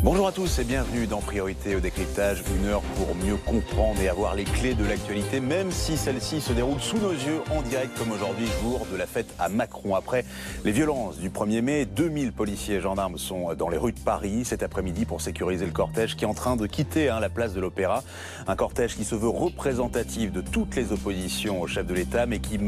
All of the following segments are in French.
Bonjour à tous et bienvenue dans Priorité au décryptage. Une heure pour mieux comprendre et avoir les clés de l'actualité, même si celle-ci se déroule sous nos yeux en direct comme aujourd'hui, jour de la fête à Macron. Après les violences du 1er mai, 2000 policiers et gendarmes sont dans les rues de Paris cet après-midi pour sécuriser le cortège qui est en train de quitter la place de l'Opéra. Un cortège qui se veut représentatif de toutes les oppositions au chef de l'État, mais qui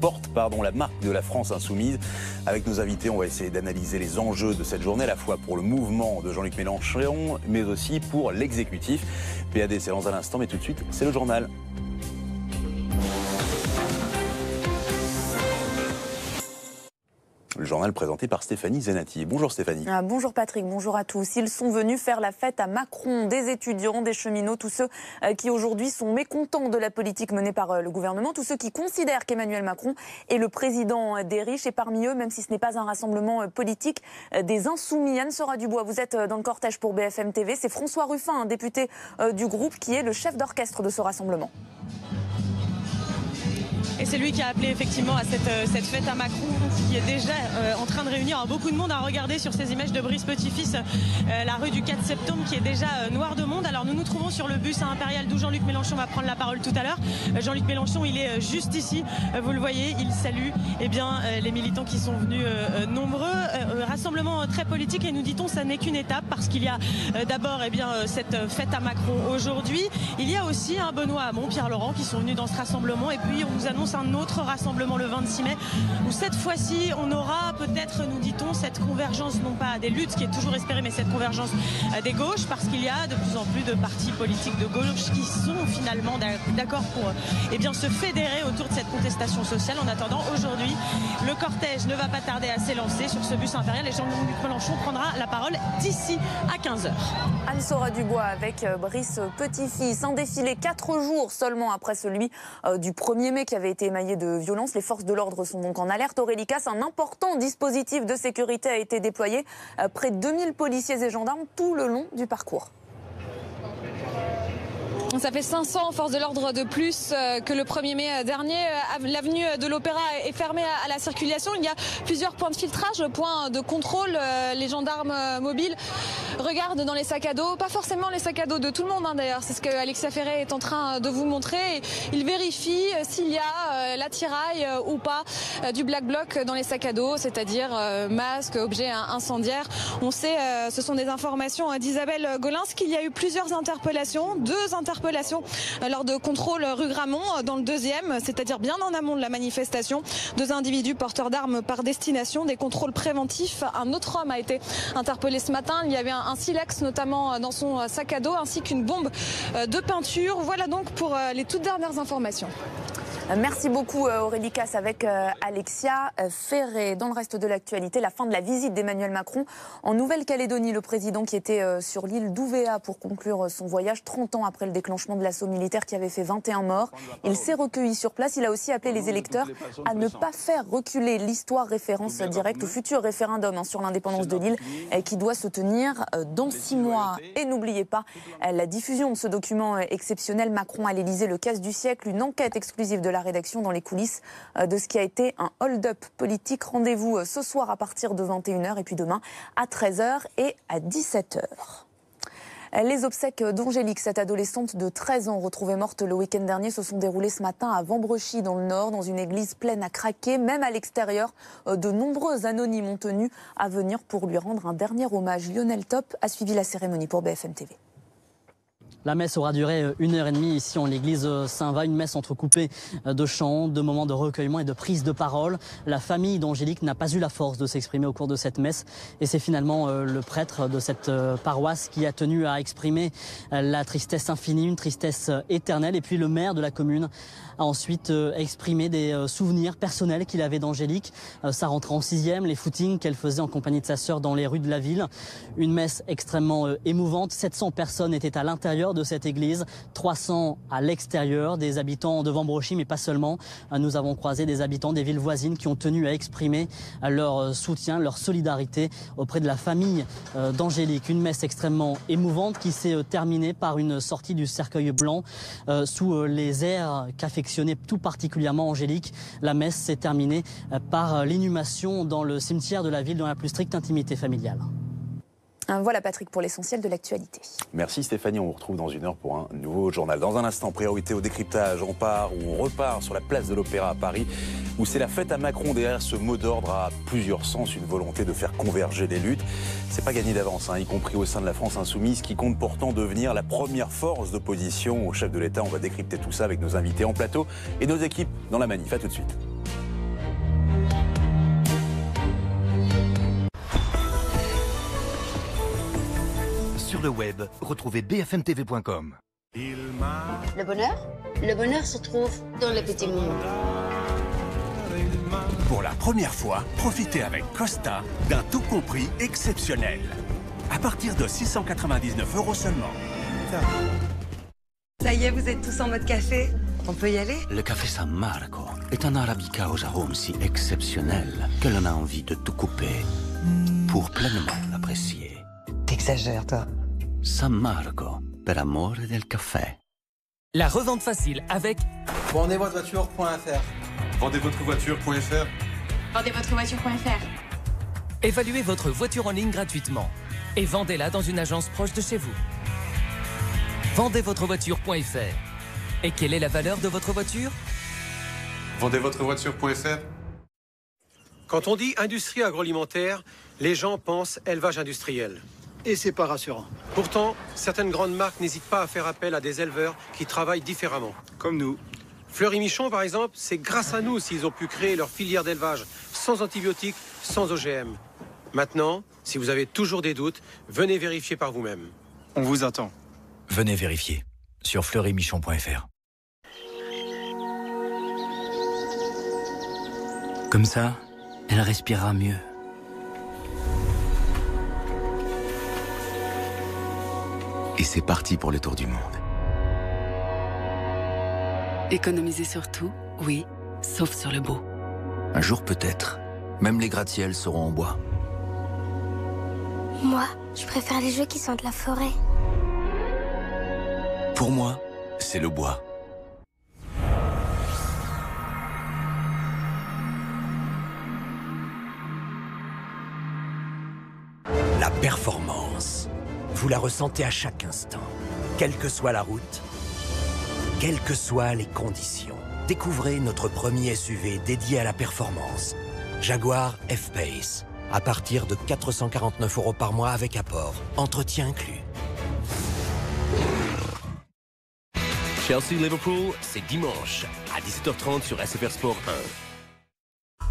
porte la marque de la France insoumise. Avec nos invités, on va essayer d'analyser les enjeux de cette journée, à la fois pour le mouvement de Jean-Luc Mélenchon, mais aussi pour l'exécutif. PAD, c'est dans un instant, mais tout de suite, c'est le journal. Le journal présenté par Stéphanie Zenati. Bonjour Stéphanie. Bonjour Patrick, bonjour à tous. Ils sont venus faire la fête à Macron, des étudiants, des cheminots, tous ceux qui aujourd'hui sont mécontents de la politique menée par le gouvernement, tous ceux qui considèrent qu'Emmanuel Macron est le président des riches et parmi eux, même si ce n'est pas un rassemblement politique, des insoumis. Anne-Sora Dubois, vous êtes dans le cortège pour BFM TV. C'est François Ruffin, un député du groupe, qui est le chef d'orchestre de ce rassemblement. Et c'est lui qui a appelé effectivement à cette fête à Macron, qui est déjà en train de réunir beaucoup de monde à regarder sur ces images de Brice Petit-Fils, la rue du 4 septembre qui est déjà noire de monde. Alors nous nous trouvons sur le bus à Impérial d'où Jean-Luc Mélenchon va prendre la parole tout à l'heure. Jean-Luc Mélenchon, il est juste ici, vous le voyez, il salue les militants qui sont venus nombreux. Rassemblement très politique et nous dit-on, ça n'est qu'une étape parce qu'il y a d'abord cette fête à Macron aujourd'hui. Il y a aussi Benoît Hamon, Pierre Laurent qui sont venus dans ce rassemblement et puis on nous annonce un autre rassemblement le 26 mai où cette fois-ci on aura peut-être, nous dit-on, cette convergence non pas des luttes qui est toujours espérée mais cette convergence des gauches parce qu'il y a de plus en plus de partis politiques de gauche qui sont finalement d'accord pour se fédérer autour de cette contestation sociale. En attendant, aujourd'hui le cortège ne va pas tarder à s'élancer sur ce bus impérial et Jean-Luc Mélenchon prendra la parole d'ici à 15h. Anne-Sora Dubois avec Brice Petit-Fils, un défilé 4 jours seulement après celui du 1er mai qui avait été émaillé de violence. Les forces de l'ordre sont donc en alerte. Aurélie Casse, un important dispositif de sécurité a été déployé. Près de 2000 policiers et gendarmes tout le long du parcours. Ça fait 500 forces de l'ordre de plus que le 1er mai dernier. L'avenue de l'Opéra est fermée à la circulation. Il y a plusieurs points de filtrage, points de contrôle. Les gendarmes mobiles regardent dans les sacs à dos. Pas forcément les sacs à dos de tout le monde d'ailleurs. C'est ce que Alexia Ferré est en train de vous montrer. Il vérifie s'il y a l'attirail ou pas du black bloc dans les sacs à dos, c'est-à-dire masques, objets incendiaires. On sait, ce sont des informations d'Isabelle Golins, qu'il y a eu plusieurs interpellations, 2 interpellations lors de contrôles rue Gramont dans le 2e, c'est-à-dire bien en amont de la manifestation. 2 individus porteurs d'armes par destination, des contrôles préventifs. Un autre homme a été interpellé ce matin. Il y avait un silex notamment dans son sac à dos ainsi qu'une bombe de peinture. Voilà donc pour les toutes dernières informations. Merci beaucoup Aurélie Casse avec Alexia Ferré. Dans le reste de l'actualité, la fin de la visite d'Emmanuel Macron en Nouvelle-Calédonie. Le président qui était sur l'île d'Ouvéa pour conclure son voyage 30 ans après le déclenchement de l'assaut militaire qui avait fait 21 morts. Il s'est recueilli sur place. Il a aussi appelé les électeurs à ne pas faire reculer l'histoire, référence directe au futur référendum sur l'indépendance de l'île qui doit se tenir dans 6 mois. Et n'oubliez pas la diffusion de ce document exceptionnel Macron à l'Élysée, le casse du siècle, une enquête exclusive de la rédaction dans les coulisses de ce qui a été un hold-up politique. Rendez-vous ce soir à partir de 21h et puis demain à 13h et à 17h. Les obsèques d'Angélique, cette adolescente de 13 ans retrouvée morte le week-end dernier, se sont déroulées ce matin à Vambrechy dans le Nord, dans une église pleine à craquer. Même à l'extérieur, de nombreux anonymes ont tenu à venir pour lui rendre un dernier hommage. Lionel Top a suivi la cérémonie pour BFM TV. La messe aura duré 1h30 ici en l'église Saint-Va, une messe entrecoupée de chants, de moments de recueillement et de prise de parole. La famille d'Angélique n'a pas eu la force de s'exprimer au cours de cette messe et c'est finalement le prêtre de cette paroisse qui a tenu à exprimer la tristesse infinie, une tristesse éternelle. Et puis le maire de la commune a ensuite exprimé des souvenirs personnels qu'il avait d'Angélique, sa rentrée en 6e, les footings qu'elle faisait en compagnie de sa sœur dans les rues de la ville. Une messe extrêmement émouvante. 700 personnes étaient à l'intérieur de cette église, 300 à l'extérieur, des habitants de Vambrechy, mais pas seulement. Nous avons croisé des habitants des villes voisines qui ont tenu à exprimer leur soutien, leur solidarité auprès de la famille d'Angélique. Une messe extrêmement émouvante qui s'est terminée par une sortie du cercueil blanc sous les airs qu'affectionnait tout particulièrement Angélique. La messe s'est terminée par l'inhumation dans le cimetière de la ville dans la plus stricte intimité familiale. Voilà Patrick pour l'essentiel de l'actualité. Merci Stéphanie, on vous retrouve dans 1 heure pour un nouveau journal. Dans un instant, priorité au décryptage, on part ou on repart sur la place de l'Opéra à Paris, où c'est la fête à Macron. Derrière ce mot d'ordre à plusieurs sens, une volonté de faire converger les luttes. C'est pas gagné d'avance, y compris au sein de la France insoumise, qui compte pourtant devenir la première force d'opposition au chef de l'État. On va décrypter tout ça avec nos invités en plateau et nos équipes dans la manif. À tout de suite. Sur le web, retrouvez bfmtv.com. Le bonheur? Le bonheur se trouve dans le petit monde. Pour la première fois, profitez avec Costa d'un tout compris exceptionnel. À partir de 699 € seulement. Ça y est, vous êtes tous en mode café? On peut y aller? Le café San Marco est un arabica aux arômes si exceptionnels que l'on a envie de tout couper pour pleinement l'apprécier. T'exagères, toi. San Marco, per amore del café. La revente facile avec Vendezvotrevoiture.fr. Vendezvotrevoiture.fr. Vendezvotrevoiture.fr. Évaluez votre voiture en ligne gratuitement et vendez-la dans une agence proche de chez vous. Vendezvotrevoiture.fr. Et quelle est la valeur de votre voiture? Vendezvotrevoiture.fr. Quand on dit industrie agroalimentaire, les gens pensent élevage industriel. Et c'est pas rassurant. Pourtant, certaines grandes marques n'hésitent pas à faire appel à des éleveurs qui travaillent différemment. Comme nous. Fleury Michon, par exemple, c'est grâce à nous s'ils ont pu créer leur filière d'élevage sans antibiotiques, sans OGM. Maintenant, si vous avez toujours des doutes, venez vérifier par vous-même. On vous attend. Venez vérifier sur fleurymichon.fr. Comme ça, elle respirera mieux. Et c'est parti pour le tour du monde. Économiser sur tout, oui, sauf sur le beau. Un jour peut-être, même les gratte-ciels seront en bois. Moi, je préfère les jeux qui sont de la forêt. Pour moi, c'est le bois. La performance, vous la ressentez à chaque instant. Quelle que soit la route, quelles que soient les conditions. Découvrez notre premier SUV dédié à la performance. Jaguar F-Pace. À partir de 449 € par mois avec apport. Entretien inclus. Chelsea-Liverpool, c'est dimanche à 17h30 sur SFR Sport 1.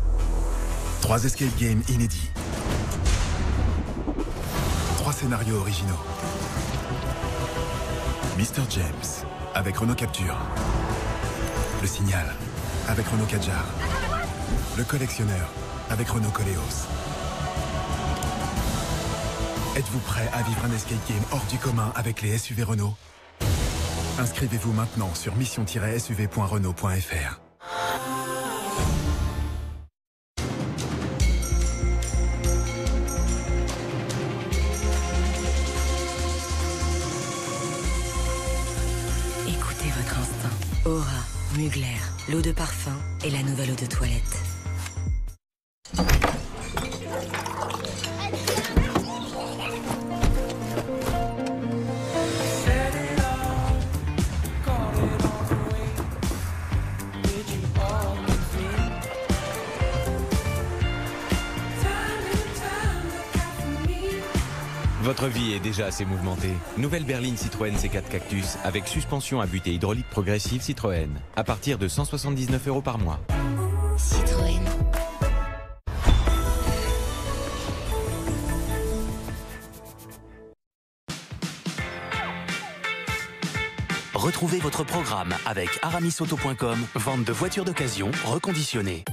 3 escape games inédits. 3 scénarios originaux. Mr. James, avec Renault Capture. Le Signal, avec Renault Kadjar. Le Collectionneur, avec Renault Koleos. Êtes-vous prêt à vivre un escape game hors du commun avec les SUV Renault? Inscrivez-vous maintenant sur mission-suv.renault.fr. Écoutez votre instinct. Aura, Mugler, l'eau de parfum et la nouvelle eau de toilette. Votre vie est déjà assez mouvementée. Nouvelle berline Citroën C4 Cactus avec suspension à butée hydraulique progressive Citroën. À partir de 179 € par mois. Citroën. Retrouvez votre programme avec aramisauto.com, vente de voitures d'occasion reconditionnées.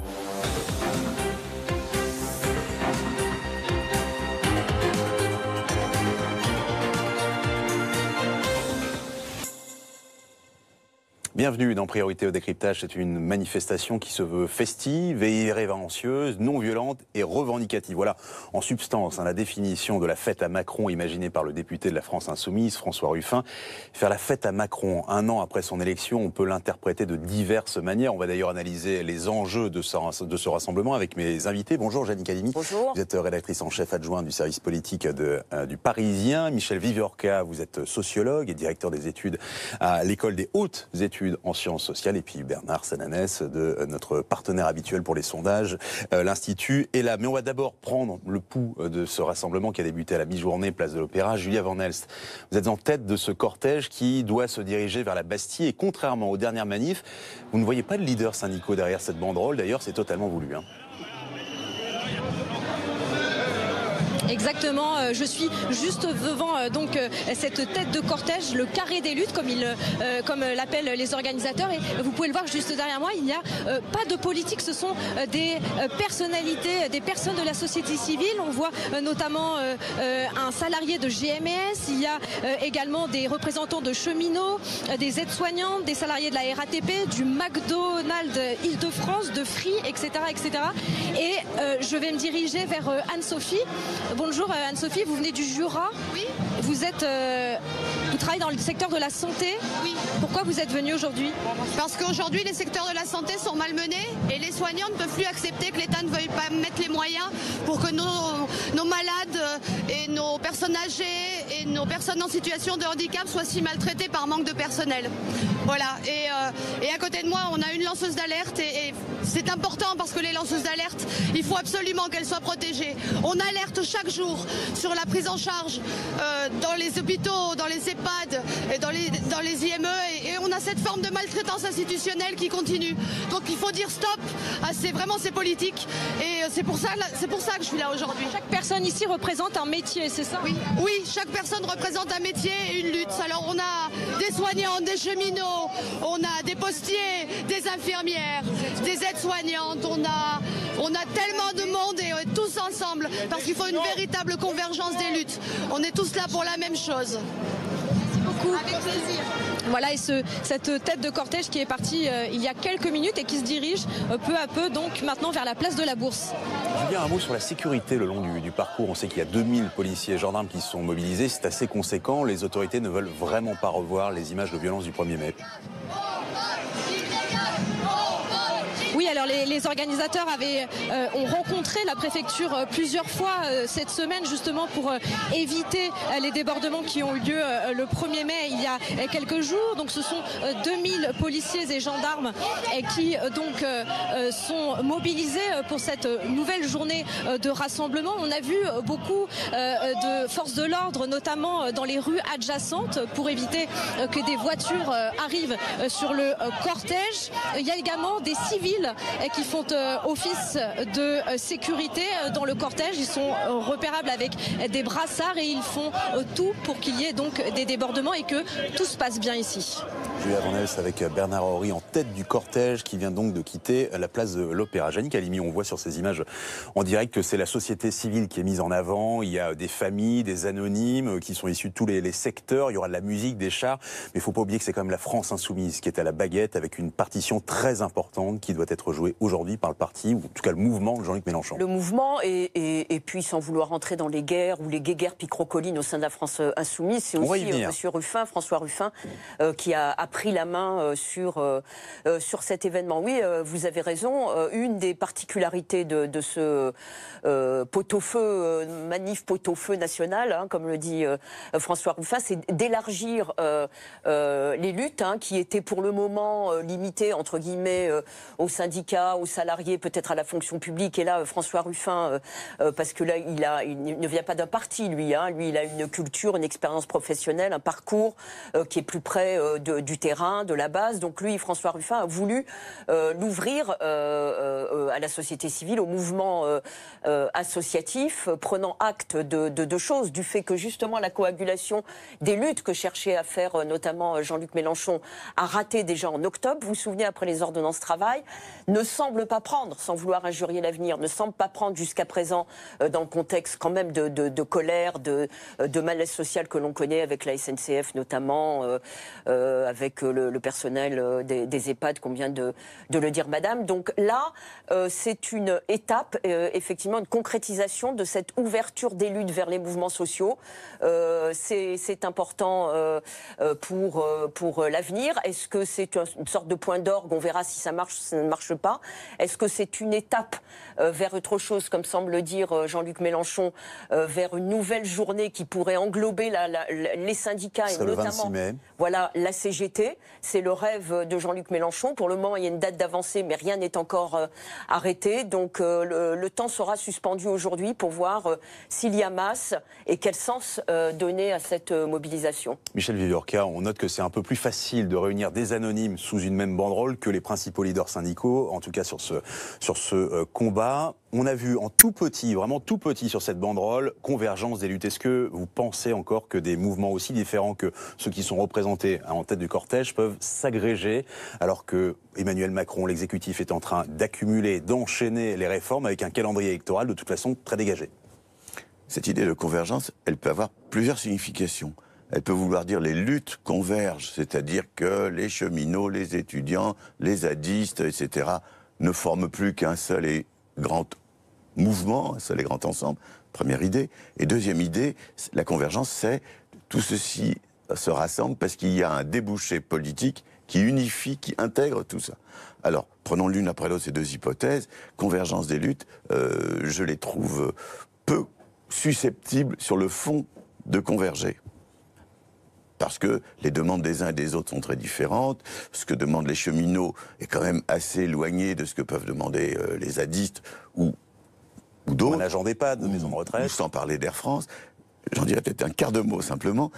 Bienvenue dans Priorité au décryptage. C'est une manifestation qui se veut festive et irrévérencieuse, non violente et revendicative. Voilà, en substance, la définition de la fête à Macron imaginée par le député de la France Insoumise, François Ruffin. Faire la fête à Macron un an après son élection, on peut l'interpréter de diverses manières. On va d'ailleurs analyser les enjeux de ce rassemblement avec mes invités. Bonjour Jannick Halimi. Bonjour. Vous êtes rédactrice en chef adjointe du service politique du Parisien. Michel Viviorca, vous êtes sociologue et directeur des études à l'école des hautes études en sciences sociales, et puis Bernard Sananès, de notre partenaire habituel pour les sondages, l'Institut est là. Mais on va d'abord prendre le pouls de ce rassemblement qui a débuté à la mi-journée, place de l'Opéra. Julia Van Elst, vous êtes en tête de ce cortège qui doit se diriger vers la Bastille, et contrairement aux dernières manifs, vous ne voyez pas de leaders syndicaux derrière cette banderole. D'ailleurs, c'est totalement voulu. Exactement, je suis juste devant cette tête de cortège, le carré des luttes comme l'appellent les organisateurs, et vous pouvez le voir juste derrière moi, il n'y a pas de politique, ce sont des personnalités, des personnes de la société civile. On voit notamment un salarié de GMS, il y a également des représentants de cheminots, des aides-soignantes, des salariés de la RATP, du McDonald's Île-de-France, de Free, etc. etc. Et je vais me diriger vers Anne-Sophie. Bonjour Anne-Sophie, vous venez du Jura. Oui. Vous travaillez dans le secteur de la santé. Oui. Pourquoi vous êtes venu aujourd'hui? Parce qu'aujourd'hui, les secteurs de la santé sont malmenés et les soignants ne peuvent plus accepter que l'État ne veuille pas mettre les moyens pour que nos malades et nos personnes âgées et nos personnes en situation de handicap soient si maltraitées par manque de personnel. Voilà. Et à côté de moi, on a une lanceuse d'alerte et c'est important parce que les lanceuses d'alerte, il faut absolument qu'elles soient protégées. On alerte chaque jour sur la prise en charge dans les hôpitaux, dans les EHPAD, et dans les IME, et on a cette forme de maltraitance institutionnelle qui continue. Donc il faut dire stop à ces politiques, et c'est pour ça que je suis là aujourd'hui. Chaque personne ici représente un métier, c'est ça? Oui, chaque personne représente un métier et une lutte. Alors on a des soignants, des cheminots, on a des postiers, des infirmières, des aides-soignantes, on a tellement de monde et on est tous ensemble parce qu'il faut une véritable convergence des luttes. On est tous là pour la même chose. Merci beaucoup. Avec plaisir. Voilà, et cette tête de cortège qui est partie il y a quelques minutes et qui se dirige peu à peu donc maintenant vers la place de la Bourse. Je veux dire un mot sur la sécurité le long du parcours. On sait qu'il y a 2000 policiers et gendarmes qui sont mobilisés. C'est assez conséquent. Les autorités ne veulent vraiment pas revoir les images de violence du 1er mai. Oui, alors les organisateurs ont rencontré la préfecture plusieurs fois cette semaine justement pour éviter les débordements qui ont eu lieu le 1er mai il y a quelques jours. Donc ce sont 2000 policiers et gendarmes qui donc sont mobilisés pour cette nouvelle journée de rassemblement. On a vu beaucoup de forces de l'ordre, notamment dans les rues adjacentes, pour éviter que des voitures arrivent sur le cortège. Il y a également des civils qui font office de sécurité dans le cortège. Ils sont repérables avec des brassards et ils font tout pour qu'il y ait donc des débordements et que tout se passe bien ici. Julia Van Elst avec Bernard Henry en tête du cortège qui vient donc de quitter la place de l'Opéra. Jannick Halimi, on voit sur ces images en direct que c'est la société civile qui est mise en avant. Il y a des familles, des anonymes qui sont issus de tous les secteurs. Il y aura de la musique, des chars. Mais il ne faut pas oublier que c'est quand même la France Insoumise qui est à la baguette avec une partition très importante qui doit être jouée aujourd'hui par le parti, ou en tout cas le mouvement de Jean-Luc Mélenchon. Le mouvement, et puis sans vouloir rentrer dans les guerres ou les guéguerres picrocolines au sein de la France Insoumise, c'est aussi Monsieur Ruffin, François Ruffin, qui a pris la main sur cet événement. Oui, vous avez raison. Une des particularités de ce pot-au-feu, manif pot-au-feu national, comme le dit François Ruffin, c'est d'élargir les luttes qui étaient pour le moment limitées, entre guillemets, aux syndicats, aux salariés, peut-être à la fonction publique. Et là, François Ruffin, parce que là, il ne vient pas d'un parti, lui. Lui, il a une culture, une expérience professionnelle, un parcours qui est plus près du terrain, de la base. Donc lui, François Ruffin, a voulu l'ouvrir à la société civile, au mouvement associatif, prenant acte de deux choses, du fait que justement la coagulation des luttes que cherchait à faire notamment Jean-Luc Mélenchon a raté déjà en octobre. Vous vous souvenez, après les ordonnances travail, ne semble pas prendre, sans vouloir injurier l'avenir, ne semble pas prendre jusqu'à présent dans le contexte quand même de colère, de malaise social que l'on connaît avec la SNCF notamment, avec le personnel des EHPAD, qu'on vient de le dire madame. Donc là, c'est une étape, effectivement, une concrétisation de cette ouverture des luttes vers les mouvements sociaux. C'est important pour l'avenir. Est-ce que c'est une sorte de point d'orgue? On verra si ça marche ou si ça ne marche pas. Est-ce que c'est une étape vers autre chose, comme semble le dire Jean-Luc Mélenchon, vers une nouvelle journée qui pourrait englober les syndicats et notamment voilà, la CGT? C'est le rêve de Jean-Luc Mélenchon. Pour le moment, il y a une date d'avancée, mais rien n'est encore arrêté. Donc le temps sera suspendu aujourd'hui pour voir s'il y a masse et quel sens donner à cette mobilisation. Michel Vivorca, on note que c'est un peu plus facile de réunir des anonymes sous une même banderole que les principaux leaders syndicaux, en tout cas sur ce combat. On a vu en tout petit, vraiment tout petit sur cette banderole, convergence des luttes. Est-ce que vous pensez encore que des mouvements aussi différents que ceux qui sont représentés en tête du cortège peuvent s'agréger alors que Emmanuel Macron, l'exécutif, est en train d'accumuler, d'enchaîner les réformes avec un calendrier électoral de toute façon très dégagé? Cette idée de convergence, elle peut avoir plusieurs significations. Elle peut vouloir dire les luttes convergent, c'est-à-dire que les cheminots, les étudiants, les zadistes, etc. ne forment plus qu'un seul et grand mouvement, un seul et grand ensemble. Première idée. Et deuxième idée, la convergence, c'est tout ceci se rassemble parce qu'il y a un débouché politique qui unifie, qui intègre tout ça. Alors, prenons l'une après l'autre ces deux hypothèses. Convergence des luttes, je les trouve peu susceptibles sur le fond de converger. Parce que les demandes des uns et des autres sont très différentes. Ce que demandent les cheminots est quand même assez éloigné de ce que peuvent demander les zadistes ou d'autres. Un agent d'EHPAD, de maison de retraite. Ou sans parler d'Air France. J'en dirais peut-être un quart de mot simplement.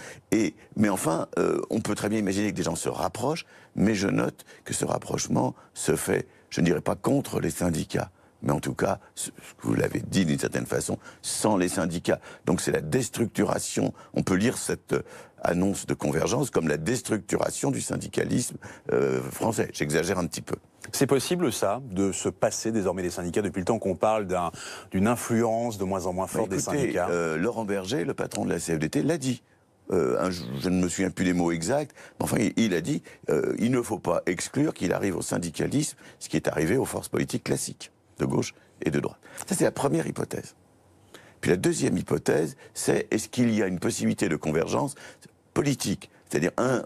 Mais enfin, on peut très bien imaginer que des gens se rapprochent, mais je note que ce rapprochement se fait, je ne dirais pas contre les syndicats, mais en tout cas, vous l'avez dit d'une certaine façon, sans les syndicats. Donc c'est la déstructuration, on peut lire cette annonce de convergence comme la déstructuration du syndicalisme français. J'exagère un petit peu. C'est possible, ça, de se passer désormais des syndicats depuis le temps qu'on parle d'une influence de moins en moins forte des syndicats? Laurent Berger, le patron de la CFDT, l'a dit. Je ne me souviens plus des mots exacts, mais enfin, il a dit il ne faut pas exclure qu'il arrive au syndicalisme ce qui est arrivé aux forces politiques classiques, de gauche et de droite. Ça, c'est la première hypothèse. Puis la deuxième hypothèse, c'est est-ce qu'il y a une possibilité de convergence politique, c'est-à-dire un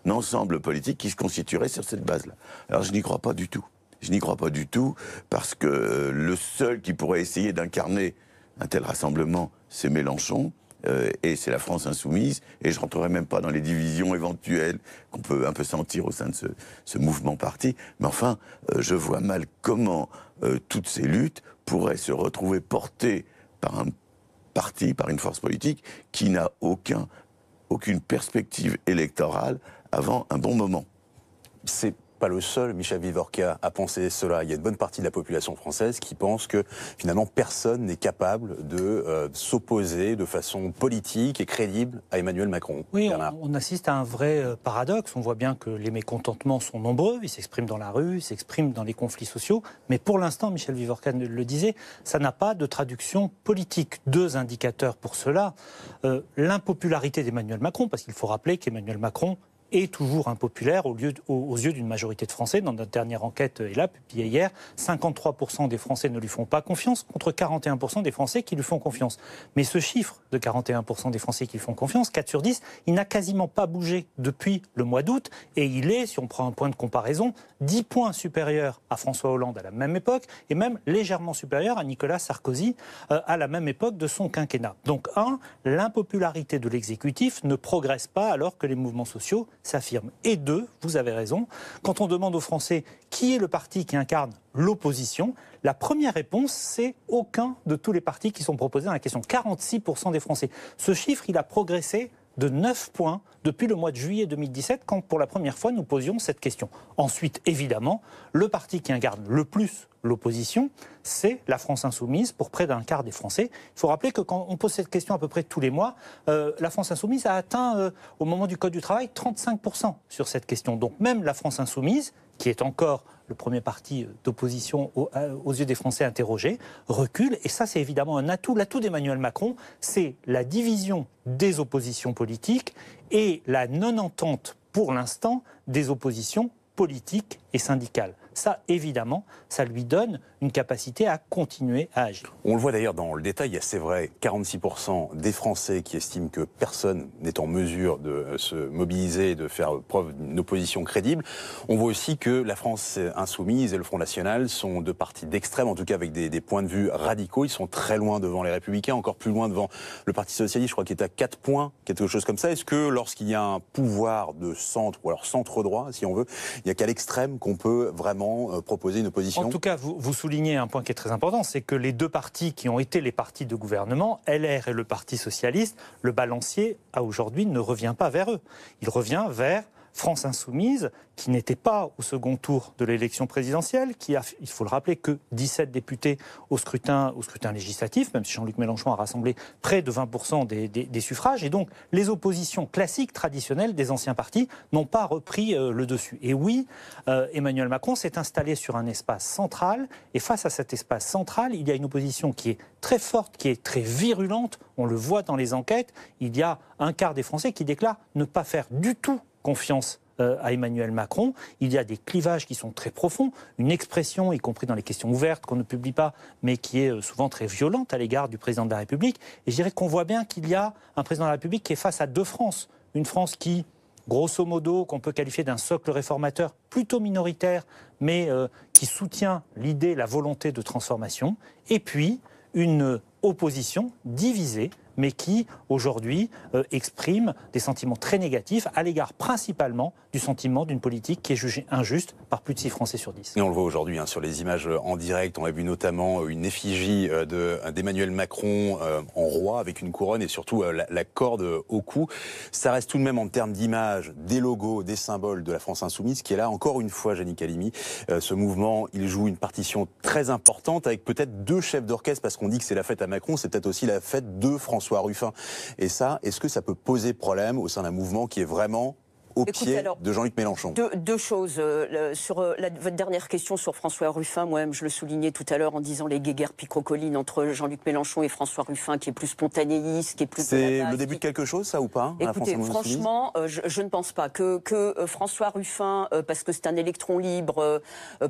ensemble politique qui se constituerait sur cette base-là. Alors je n'y crois pas du tout. Je n'y crois pas du tout parce que le seul qui pourrait essayer d'incarner un tel rassemblement, c'est Mélenchon, et c'est la France insoumise, et je ne rentrerai même pas dans les divisions éventuelles qu'on peut un peu sentir au sein de ce mouvement parti, mais enfin, je vois mal comment toutes ces luttes pourraient se retrouver portées par un parti, par une force politique qui n'a aucune perspective électorale avant un bon moment. C'est pas le seul, Michel Vivorca, à penser cela. Il y a une bonne partie de la population française qui pense que finalement personne n'est capable de s'opposer de façon politique et crédible à Emmanuel Macron. Oui, on assiste à un vrai paradoxe. On voit bien que les mécontentements sont nombreux, ils s'expriment dans la rue, ils s'expriment dans les conflits sociaux, mais pour l'instant, Michel Vivorca le disait, ça n'a pas de traduction politique. Deux indicateurs pour cela. L'impopularité d'Emmanuel Macron, parce qu'il faut rappeler qu'Emmanuel Macron est toujours impopulaire aux yeux d'une majorité de Français. Dans notre dernière enquête, est là, publiée hier, 53% des Français ne lui font pas confiance, contre 41% des Français qui lui font confiance. Mais ce chiffre de 41% des Français qui lui font confiance, 4 sur 10, il n'a quasiment pas bougé depuis le mois d'août, et il est, si on prend un point de comparaison, 10 points supérieur à François Hollande à la même époque, et même légèrement supérieur à Nicolas Sarkozy à la même époque de son quinquennat. Donc, l'impopularité de l'exécutif ne progresse pas alors que les mouvements sociaux s'affirme. Et deux, vous avez raison, quand on demande aux Français qui est le parti qui incarne l'opposition, la première réponse, c'est aucun de tous les partis qui sont proposés dans la question. 46% des Français. Ce chiffre, il a progressé de 9 points depuis le mois de juillet 2017, quand pour la première fois nous posions cette question. Ensuite, évidemment, le parti qui incarne le plus l'opposition, c'est la France insoumise, pour près d'un quart des Français. Il faut rappeler que quand on pose cette question à peu près tous les mois, la France insoumise a atteint, au moment du Code du travail, 35% sur cette question. Donc même la France insoumise, qui est encore le premier parti d'opposition aux yeux des Français interrogés, recule. Et ça, c'est évidemment un atout. L'atout d'Emmanuel Macron, c'est la division des oppositions politiques et la non-entente, pour l'instant, des oppositions politiques et syndicales. Ça, évidemment, ça lui donne une capacité à continuer à agir. On le voit d'ailleurs dans le détail, il y a, c'est vrai, 46% des Français qui estiment que personne n'est en mesure de se mobiliser et de faire preuve d'une opposition crédible. On voit aussi que la France insoumise et le Front National sont deux partis d'extrême, en tout cas avec des points de vue radicaux. Ils sont très loin devant les Républicains, encore plus loin devant le Parti Socialiste, je crois qu'il est à 4 points, quelque chose comme ça. Est-ce que lorsqu'il y a un pouvoir de centre, ou alors centre-droit, si on veut, il n'y a qu'à l'extrême qu'on peut vraiment proposer une opposition? En tout cas, vous soulignez un point qui est très important, c'est que les deux partis qui ont été les partis de gouvernement, LR et le Parti Socialiste, le balancier, à aujourd'hui, ne revient pas vers eux. Il revient vers France Insoumise, qui n'était pas au second tour de l'élection présidentielle, qui a, il faut le rappeler, que 17 députés au scrutin législatif, même si Jean-Luc Mélenchon a rassemblé près de 20% des suffrages. Et donc, les oppositions classiques, traditionnelles des anciens partis n'ont pas repris le dessus. Et oui, Emmanuel Macron s'est installé sur un espace central, et face à cet espace central, il y a une opposition qui est très forte, qui est très virulente. On le voit dans les enquêtes. Il y a un quart des Français qui déclarent ne pas faire du tout confiance à Emmanuel Macron. Il y a des clivages qui sont très profonds, une expression, y compris dans les questions ouvertes qu'on ne publie pas, mais qui est souvent très violente à l'égard du président de la République. Et je dirais qu'on voit bien qu'il y a un président de la République qui est face à deux France. Une France qui, grosso modo, qu'on peut qualifier d'un socle réformateur plutôt minoritaire, mais qui soutient l'idée, la volonté de transformation. Et puis, une opposition divisée, mais qui, aujourd'hui, exprime des sentiments très négatifs à l'égard principalement du sentiment d'une politique qui est jugée injuste par plus de 6 Français sur 10. Et on le voit aujourd'hui sur les images en direct. On a vu notamment une effigie d'Emmanuel Macron en roi avec une couronne et surtout la corde au cou. Ça reste tout de même en termes d'image, des logos, des symboles de la France Insoumise qui est là. Encore une fois, Janik Halimi, ce mouvement, il joue une partition très importante avec peut-être 2 chefs d'orchestre parce qu'on dit que c'est la fête à Macron, c'est peut-être aussi la fête de François Ruffin. Et ça, est-ce que ça peut poser problème au sein d'un mouvement qui est vraiment au pied de Jean-Luc Mélenchon? Deux choses. Sur votre dernière question sur François Ruffin, moi-même je le soulignais tout à l'heure en disant les guéguerres picrocolines entre Jean-Luc Mélenchon et François Ruffin, qui est plus spontanéiste, qui est plus... C'est le début de quelque chose, ça, ou pas? Écoutez, franchement, je ne pense pas que François Ruffin, parce que c'est un électron libre,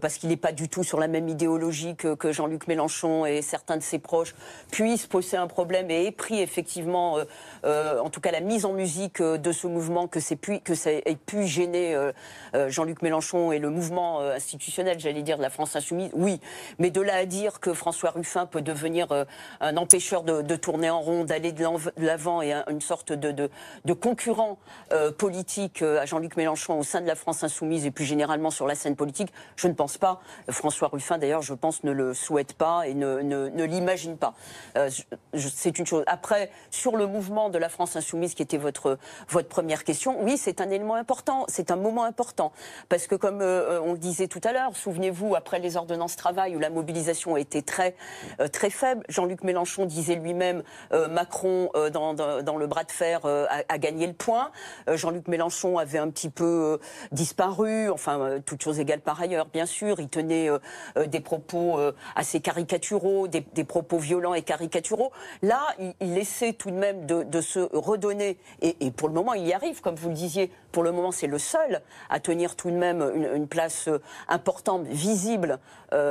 parce qu'il n'est pas du tout sur la même idéologie que Jean-Luc Mélenchon et certains de ses proches, puisse poser un problème et ait pris effectivement, en tout cas la mise en musique de ce mouvement, que ça ait pu gêner Jean-Luc Mélenchon et le mouvement institutionnel, j'allais dire, de la France Insoumise, oui. Mais de là à dire que François Ruffin peut devenir un empêcheur de tourner en rond, d'aller de l'avant et une sorte de concurrent politique à Jean-Luc Mélenchon au sein de la France Insoumise et plus généralement sur la scène politique, je ne pense pas. François Ruffin, d'ailleurs, je pense, ne le souhaite pas et ne l'imagine pas. C'est une chose. Après, sur le mouvement de la France Insoumise, qui était votre première question, oui, c'est un élément important, c'est un moment important. Parce que comme on le disait tout à l'heure, souvenez-vous, après les ordonnances travail où la mobilisation a été très faible, Jean-Luc Mélenchon disait lui-même Macron dans le bras de fer a gagné le point. Jean-Luc Mélenchon avait un petit peu disparu, enfin toutes choses égales par ailleurs, bien sûr. Il tenait des propos assez caricaturaux, des propos violents et caricaturaux. Là, il essaie tout de même de se redonner, et pour le moment il y arrive, comme vous le disiez. Pour le moment, c'est le seul à tenir tout de même une place importante, visible,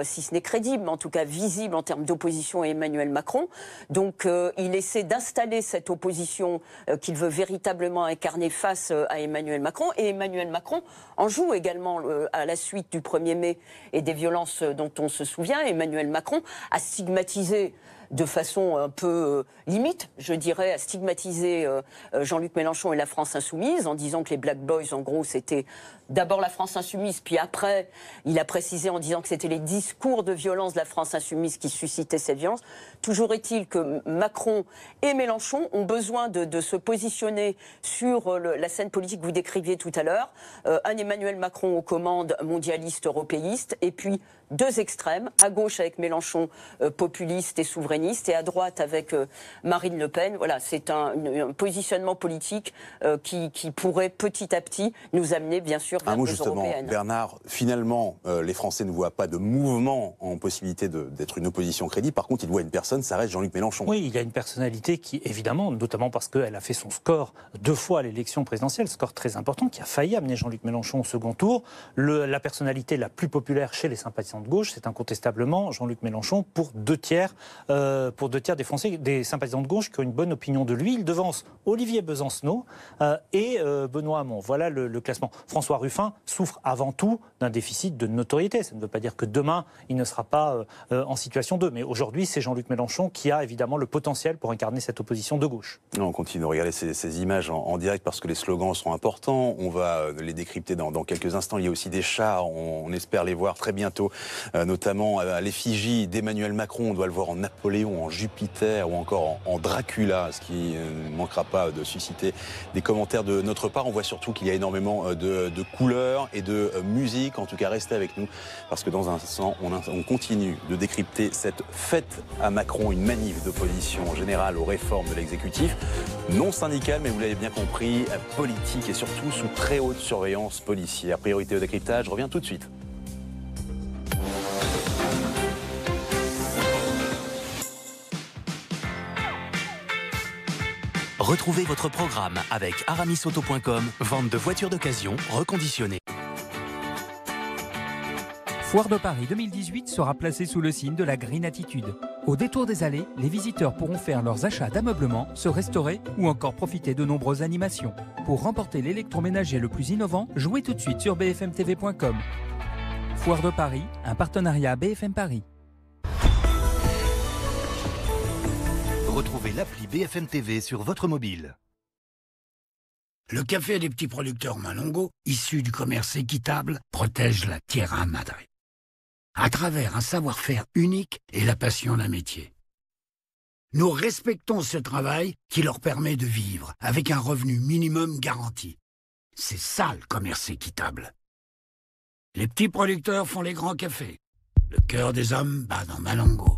si ce n'est crédible, mais en tout cas visible en termes d'opposition à Emmanuel Macron. Donc, il essaie d'installer cette opposition qu'il veut véritablement incarner face à Emmanuel Macron. Et Emmanuel Macron en joue également à la suite du 1er mai et des violences dont on se souvient. Emmanuel Macron a stigmatisé de façon un peu limite, je dirais, à stigmatiser Jean-Luc Mélenchon et la France Insoumise en disant que les Black Boys, en gros, c'était d'abord la France Insoumise, puis après, il a précisé en disant que c'était les discours de violence de la France Insoumise qui suscitaient cette violence. Toujours est-il que Macron et Mélenchon ont besoin de se positionner sur la scène politique que vous décriviez tout à l'heure. Un Emmanuel Macron aux commandes mondialiste, européiste, et puis deux extrêmes, à gauche avec Mélenchon populiste et souverainiste, et à droite avec Marine Le Pen. Voilà, c'est un positionnement politique qui pourrait petit à petit nous amener bien sûr vers les européennes. Bernard, finalement, les Français ne voient pas de mouvement en possibilité d'être une opposition crédible. Par contre, ils voient une personne, ça reste Jean-Luc Mélenchon. Oui, il y a une personnalité qui, évidemment, notamment parce qu'elle a fait son score 2 fois à l'élection présidentielle, score très important, qui a failli amener Jean-Luc Mélenchon au second tour. La personnalité la plus populaire chez les sympathisants de gauche, c'est incontestablement Jean-Luc Mélenchon pour 2 tiers des Français, des sympathisants de gauche qui ont une bonne opinion de lui. Il devance Olivier Besancenot et Benoît Hamon. Voilà le classement. François Ruffin souffre avant tout d'un déficit de notoriété. Ça ne veut pas dire que demain, il ne sera pas en situation 2. Mais aujourd'hui, c'est Jean-Luc Mélenchon qui a évidemment le potentiel pour incarner cette opposition de gauche. On continue de regarder ces images en direct parce que les slogans sont importants. On va les décrypter dans quelques instants. Il y a aussi des chars. On espère les voir très bientôt, notamment à l'effigie d'Emmanuel Macron. On doit le voir en Napoléon, en Jupiter ou encore en Dracula, ce qui ne manquera pas de susciter des commentaires de notre part. On voit surtout qu'il y a énormément de couleurs et de musique. En tout cas, restez avec nous parce que dans un instant, on continue de décrypter cette fête à Macron, une manif d'opposition générale aux réformes de l'exécutif, non syndicale, mais vous l'avez bien compris, politique et surtout sous très haute surveillance policière. Priorité au décryptage, je reviens tout de suite. Retrouvez votre programme avec aramisauto.com, vente de voitures d'occasion reconditionnées. Foire de Paris 2018 sera placée sous le signe de la Green Attitude. Au détour des allées, les visiteurs pourront faire leurs achats d'ameublement, se restaurer ou encore profiter de nombreuses animations. Pour remporter l'électroménager le plus innovant, jouez tout de suite sur bfmtv.com. Foire de Paris, un partenariat BFM Paris. Retrouvez l'appli BFM TV sur votre mobile. Le café des petits producteurs Malongo, issu du commerce équitable, protège la Tierra Madre. À travers un savoir-faire unique et la passion d'un métier. Nous respectons ce travail qui leur permet de vivre avec un revenu minimum garanti. C'est ça le commerce équitable. Les petits producteurs font les grands cafés. Le cœur des hommes bat dans Malongo.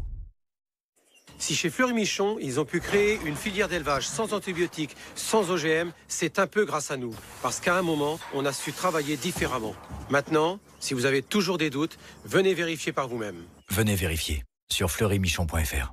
Si chez Fleury Michon, ils ont pu créer une filière d'élevage sans antibiotiques, sans OGM, c'est un peu grâce à nous. Parce qu'à un moment, on a su travailler différemment. Maintenant, si vous avez toujours des doutes, venez vérifier par vous-même. Venez vérifier sur fleurymichon.fr.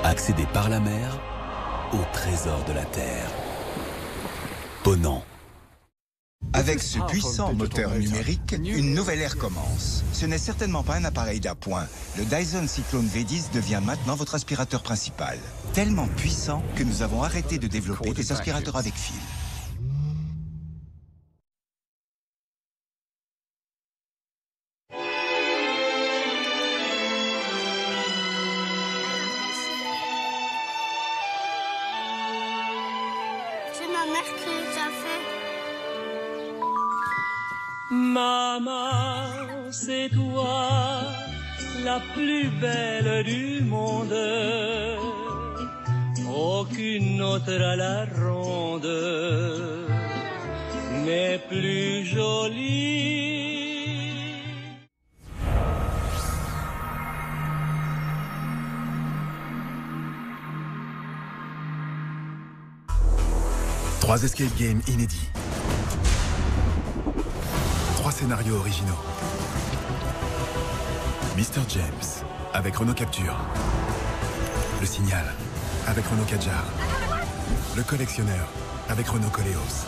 Accéder par la mer au trésor de la Terre. Ponant. Avec ce puissant moteur numérique, une nouvelle ère commence. Ce n'est certainement pas un appareil d'appoint. Le Dyson Cyclone V10 devient maintenant votre aspirateur principal. Tellement puissant que nous avons arrêté de développer des aspirateurs avec fil. Maman, c'est toi la plus belle du monde. Aucune autre à la ronde n'est plus jolie. Trois escape games inédits. 3 scénarios originaux. Mr. James, avec Renault Capture. Le Signal, avec Renault Kadjar. Le Collectionneur, avec Renault Koleos.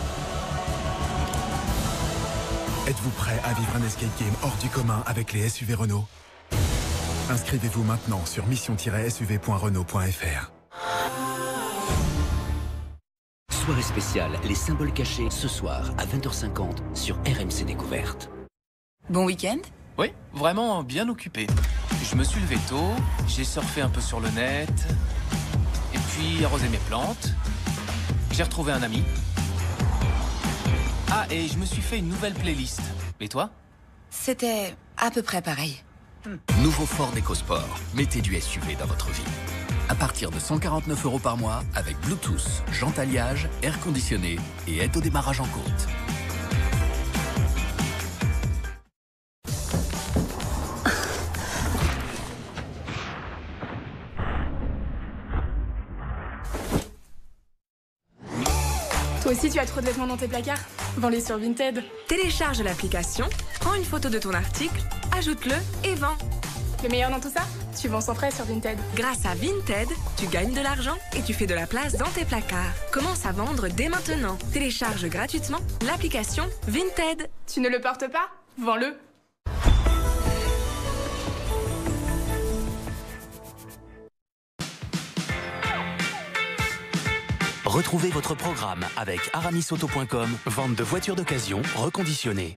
Êtes-vous prêt à vivre un escape game hors du commun avec les SUV Renault? Inscrivez-vous maintenant sur mission-suv.renault.fr. Soirée spéciale, les symboles cachés, ce soir à 20h50 sur RMC Découverte. Bon week-end? Oui, vraiment bien occupé. Je me suis levé tôt, j'ai surfé un peu sur le net, et puis arroser mes plantes. J'ai retrouvé un ami. Ah, et je me suis fait une nouvelle playlist. Et toi? C'était à peu près pareil. Nouveau Ford EcoSport. Mettez du SUV dans votre vie. À partir de 149 € par mois, avec Bluetooth, jantes alliage, air conditionné et aide au démarrage en côte. Toi aussi, tu as trop de vêtements dans tes placards? Vends-les sur Vinted. Télécharge l'application, prends une photo de ton article, ajoute-le et vends. Le meilleur dans tout ça? Tu vends sans frais sur Vinted. Grâce à Vinted, tu gagnes de l'argent et tu fais de la place dans tes placards. Commence à vendre dès maintenant. Télécharge gratuitement l'application Vinted. Tu ne le portes pas? Vends-le. Retrouvez votre programme avec aramisauto.com, vente de voitures d'occasion reconditionnées.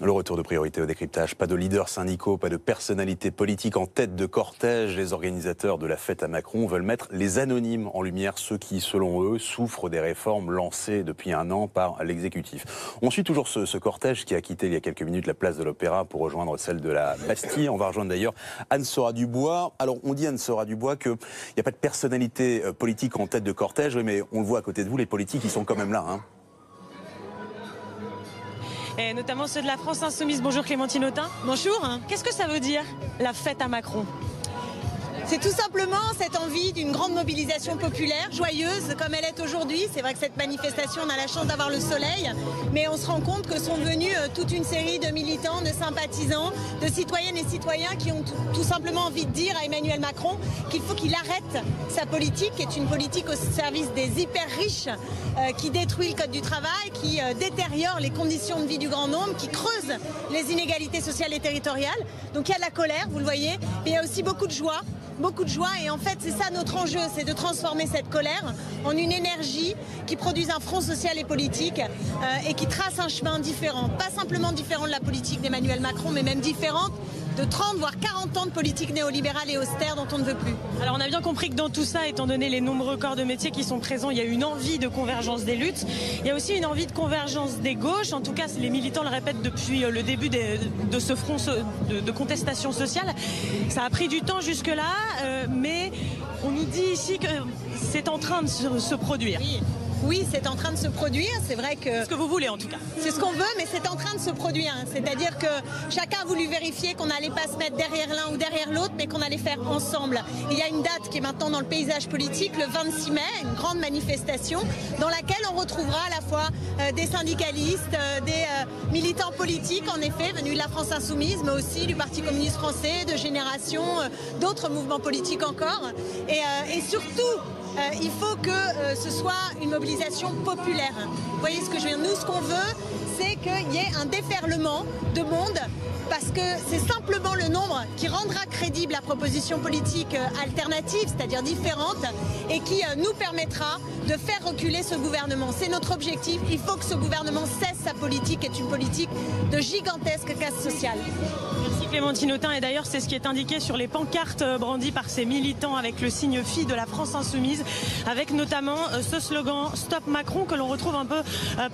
Le retour de priorité au décryptage. Pas de leaders syndicaux, pas de personnalités politiques en tête de cortège. Les organisateurs de la fête à Macron veulent mettre les anonymes en lumière, ceux qui, selon eux, souffrent des réformes lancées depuis un an par l'exécutif. On suit toujours ce cortège qui a quitté il y a quelques minutes la place de l'Opéra pour rejoindre celle de la Bastille. On va rejoindre d'ailleurs Anne-Sora Dubois. Alors, on dit Anne-Sora Dubois qu'il n'y a pas de personnalité politique en tête de cortège, oui, mais on le voit à côté de vous, les politiques, ils sont quand même là, hein. Et notamment ceux de la France Insoumise. Bonjour Clémentine Autain. Bonjour. Qu'est-ce que ça veut dire, la fête à Macron? C'est tout simplement cette envie d'une grande mobilisation populaire, joyeuse comme elle est aujourd'hui. C'est vrai que cette manifestation, on a la chance d'avoir le soleil, mais on se rend compte que sont venus toute une série de militants, de sympathisants, de citoyennes et citoyens qui ont tout simplement envie de dire à Emmanuel Macron qu'il faut qu'il arrête sa politique, qui est une politique au service des hyper riches, qui détruit le code du travail, qui détériore les conditions de vie du grand nombre, qui creuse les inégalités sociales et territoriales. Donc il y a de la colère, vous le voyez, mais il y a aussi beaucoup de joie. Et en fait c'est ça notre enjeu, c'est de transformer cette colère en une énergie qui produise un front social et politique et qui trace un chemin différent, pas simplement différent de la politique d'Emmanuel Macron, mais même différente de 30 voire 40 ans de politique néolibérale et austère dont on ne veut plus. Alors on a bien compris que dans tout ça, étant donné les nombreux corps de métier qui sont présents, il y a une envie de convergence des luttes, il y a aussi une envie de convergence des gauches, en tout cas les militants le répètent depuis le début de ce front de contestation sociale. Ça a pris du temps jusque-là, mais on nous dit ici que c'est en train de se produire. Oui, c'est en train de se produire, c'est vrai que... C'est ce que vous voulez en tout cas. C'est ce qu'on veut, mais c'est en train de se produire. C'est-à-dire que chacun a voulu vérifier qu'on n'allait pas se mettre derrière l'un ou derrière l'autre, mais qu'on allait faire ensemble. Il y a une date qui est maintenant dans le paysage politique, le 26 mai, une grande manifestation, dans laquelle on retrouvera à la fois des syndicalistes, des militants politiques, en effet, venus de la France Insoumise, mais aussi du Parti communiste français, de Génération, d'autres mouvements politiques encore. Et surtout... il faut que ce soit une mobilisation populaire. Vous voyez ce que je veux dire? Nous, ce qu'on veut, c'est qu'il y ait un déferlement de monde, parce que c'est simplement le nombre qui rendra crédible la proposition politique alternative, c'est-à-dire différente, et qui nous permettra de faire reculer ce gouvernement. C'est notre objectif. Il faut que ce gouvernement cesse sa politique, qui est une politique de gigantesque casse sociale. Merci Clémentine Autain. Et d'ailleurs, c'est ce qui est indiqué sur les pancartes brandies par ces militants avec le signe phi de la France Insoumise, avec notamment ce slogan Stop Macron que l'on retrouve un peu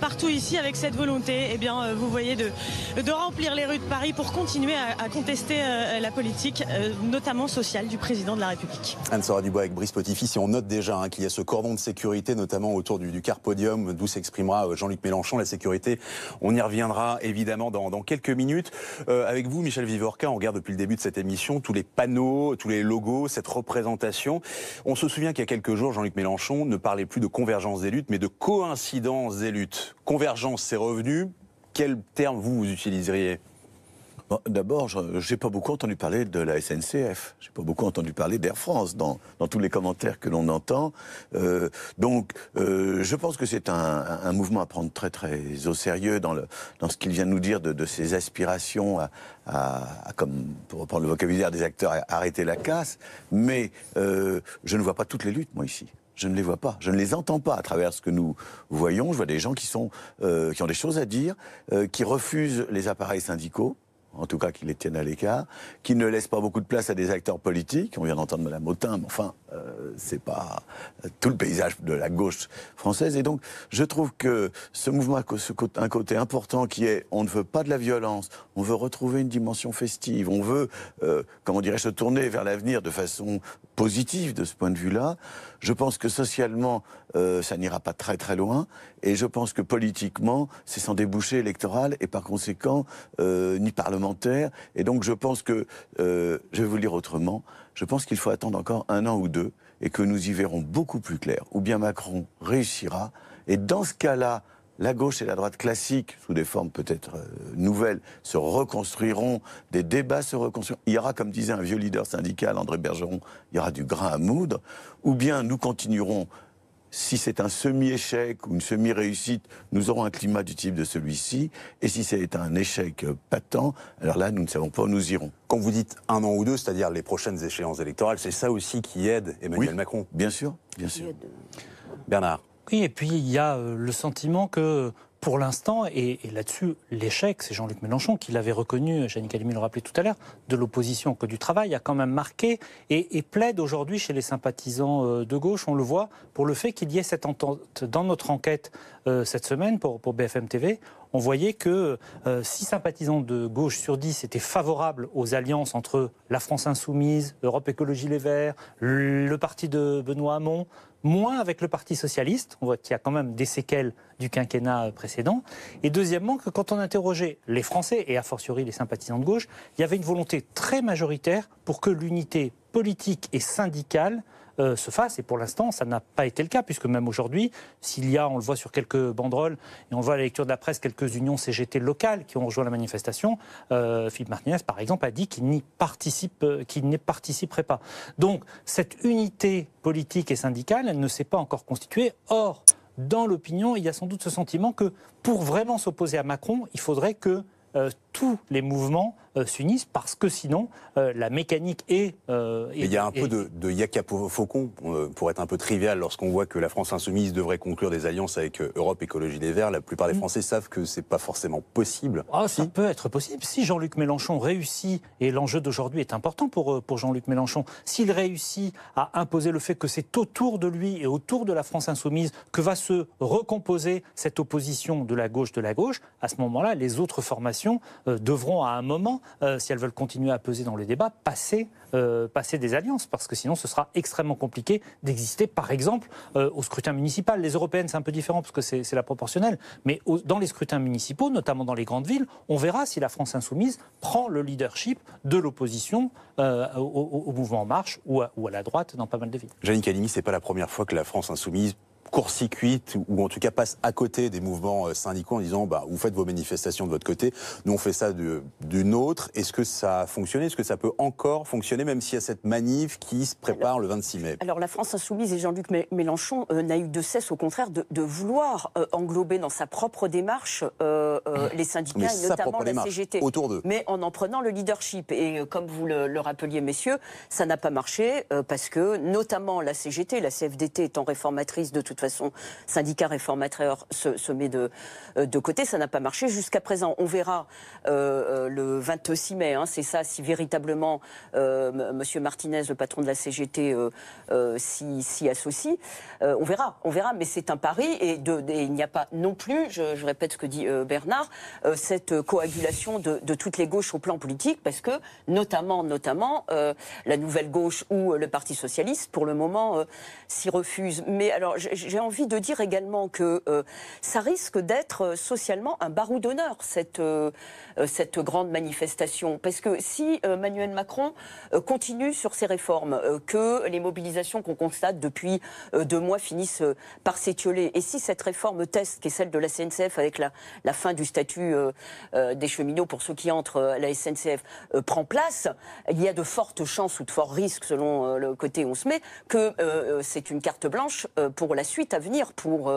partout ici, avec cette volonté, eh bien, vous voyez, de remplir les rues de Paris pour continuer à contester la politique, notamment sociale, du président de la République. Anne-Sora Dubois avec Brice Potifi, on note déjà qu'il y a ce cordon de sécurité, notamment autour du Carpodium, d'où s'exprimera Jean-Luc Mélenchon. La sécurité, on y reviendra évidemment dans quelques minutes. Avec vous, Michel Vivorca, on regarde depuis le début de cette émission tous les panneaux, tous les logos, cette représentation. On se souvient qu'il y a quelques jours, Jean-Luc Mélenchon ne parlait plus de convergence des luttes, mais de coïncidence des luttes. Convergence, c'est revenu. Quel terme vous utiliseriez ? Bon, d'abord, je n'ai pas beaucoup entendu parler de la SNCF. Je n'ai pas beaucoup entendu parler d'Air France dans tous les commentaires que l'on entend. Donc, je pense que c'est un mouvement à prendre très très au sérieux dans ce qu'il vient de nous dire de ses aspirations à, comme pour reprendre le vocabulaire des acteurs, à arrêter la casse. Mais je ne vois pas toutes les luttes, moi, ici. Je ne les vois pas, je ne les entends pas à travers ce que nous voyons. Je vois des gens qui ont des choses à dire, qui refusent les appareils syndicaux. en tout cas qui les tiennent à l'écart, qui ne laissent pas beaucoup de place à des acteurs politiques. On vient d'entendre Mme Autain, mais enfin, c'est pas tout le paysage de la gauche française. Et donc, je trouve que ce mouvement a un côté important qui est, on ne veut pas de la violence, on veut retrouver une dimension festive, on veut, comment dirais-je, se tourner vers l'avenir de façon positive de ce point de vue-là. Je pense que socialement, ça n'ira pas très très loin, et je pense que politiquement, c'est sans débouché électoral et par conséquent ni parlementaire. Et donc je pense que, je vais vous le dire autrement, je pense qu'il faut attendre encore 1 an ou 2 et que nous y verrons beaucoup plus clair. Ou bien Macron réussira, et dans ce cas-là, la gauche et la droite classique, sous des formes peut-être nouvelles, se reconstruiront, des débats se reconstruiront. Il y aura, comme disait un vieux leader syndical, André Bergeron, il y aura du grain à moudre. Ou bien nous continuerons, si c'est un semi-échec ou une semi-réussite, nous aurons un climat du type de celui-ci. Et si c'est un échec patent, alors là, nous ne savons pas où nous irons. Quand vous dites 1 an ou 2, c'est-à-dire les prochaines échéances électorales, c'est ça aussi qui aide Emmanuel Macron. Bien sûr, bien sûr. Bernard. Oui, et puis il y a le sentiment que, pour l'instant, et là-dessus, l'échec, c'est Jean-Luc Mélenchon qui l'avait reconnu, Jeannick Halimi le rappelait tout à l'heure, de l'opposition au Code du travail, a quand même marqué et plaide aujourd'hui chez les sympathisants de gauche, on le voit, pour le fait qu'il y ait cette entente. Dans notre enquête cette semaine pour BFM TV, on voyait que 6 sympathisants de gauche sur 10 étaient favorables aux alliances entre la France Insoumise, Europe Écologie Les Verts, le parti de Benoît Hamon, moins avec le Parti Socialiste, on voit qu'il y a quand même des séquelles du quinquennat précédent. Et deuxièmement, que quand on interrogeait les Français, et a fortiori les sympathisants de gauche, il y avait une volonté très majoritaire pour que l'unité politique et syndicale se fasse. Et pour l'instant, ça n'a pas été le cas, puisque même aujourd'hui, s'il y a, on le voit sur quelques banderoles, et on le voit à la lecture de la presse, quelques unions CGT locales qui ont rejoint la manifestation, Philippe Martinez, par exemple, a dit qu'il n'y participerait pas. Donc, cette unité politique et syndicale, elle ne s'est pas encore constituée. Or, dans l'opinion, il y a sans doute ce sentiment que, pour vraiment s'opposer à Macron, il faudrait que tous les mouvements s'unissent, parce que sinon, la mécanique est... il y a un peu de yaka faucon, pour être un peu trivial, lorsqu'on voit que la France Insoumise devrait conclure des alliances avec Europe Écologie Les Verts. La plupart des Français savent que c'est pas forcément possible. Ça peut être possible. Si Jean-Luc Mélenchon réussit, et l'enjeu d'aujourd'hui est important pour Jean-Luc Mélenchon, s'il réussit à imposer le fait que c'est autour de lui et autour de la France Insoumise que va se recomposer cette opposition de la gauche, à ce moment-là, les autres formations devront à un moment, si elles veulent continuer à peser dans les débats, passer des alliances, parce que sinon ce sera extrêmement compliqué d'exister, par exemple, au scrutin municipal. Les européennes, c'est un peu différent parce que c'est la proportionnelle, mais dans les scrutins municipaux, notamment dans les grandes villes, on verra si la France Insoumise prend le leadership de l'opposition au mouvement En Marche ou à la droite dans pas mal de villes. Jeannick Halimi, c'est pas la première fois que la France Insoumise court-circuite, ou en tout cas passe à côté des mouvements syndicaux en disant vous faites vos manifestations de votre côté, nous on fait ça d'une autre. Est-ce que ça a fonctionné? Est-ce que ça peut encore fonctionner, même s'il y a cette manif qui se prépare le 26 mai? Alors la France Insoumise et Jean-Luc Mélenchon n'a eu de cesse, au contraire, de vouloir englober dans sa propre démarche les syndicats, et notamment la CGT. Autour d'eux. Mais en prenant le leadership. Et comme vous le rappeliez, messieurs, ça n'a pas marché parce que, notamment la CGT, la CFDT étant réformatrice de toute façon, syndicat réformateur se met de côté, ça n'a pas marché jusqu'à présent. On verra le 26 mai, c'est ça, si véritablement Monsieur Martinez, le patron de la CGT, s'y associe. On verra, mais c'est un pari et il n'y a pas non plus, je répète ce que dit Bernard, cette coagulation de toutes les gauches au plan politique, parce que notamment la nouvelle gauche ou le Parti socialiste, pour le moment, s'y refusent. Mais alors, j'ai envie de dire également que ça risque d'être socialement un barreau d'honneur, cette grande manifestation. Parce que si Emmanuel Macron continue sur ses réformes, que les mobilisations qu'on constate depuis 2 mois finissent par s'étioler, et si cette réforme test, qui est celle de la SNCF avec la fin du statut des cheminots pour ceux qui entrent à la SNCF, prend place, il y a de fortes chances ou de forts risques, selon le côté où on se met, que c'est une carte blanche pour la suite suite à venir pour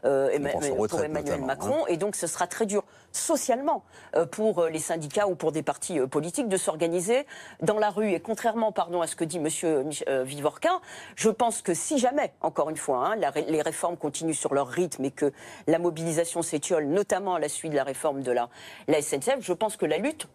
Emmanuel Macron. Et donc, ce sera très dur socialement pour les syndicats ou pour des partis politiques de s'organiser dans la rue. Et contrairement, à ce que dit M. Vivorca, je pense que si jamais, encore une fois, les réformes continuent sur leur rythme et que la mobilisation s'étiole, notamment à la suite de la réforme de la SNCF, je pense que la lutte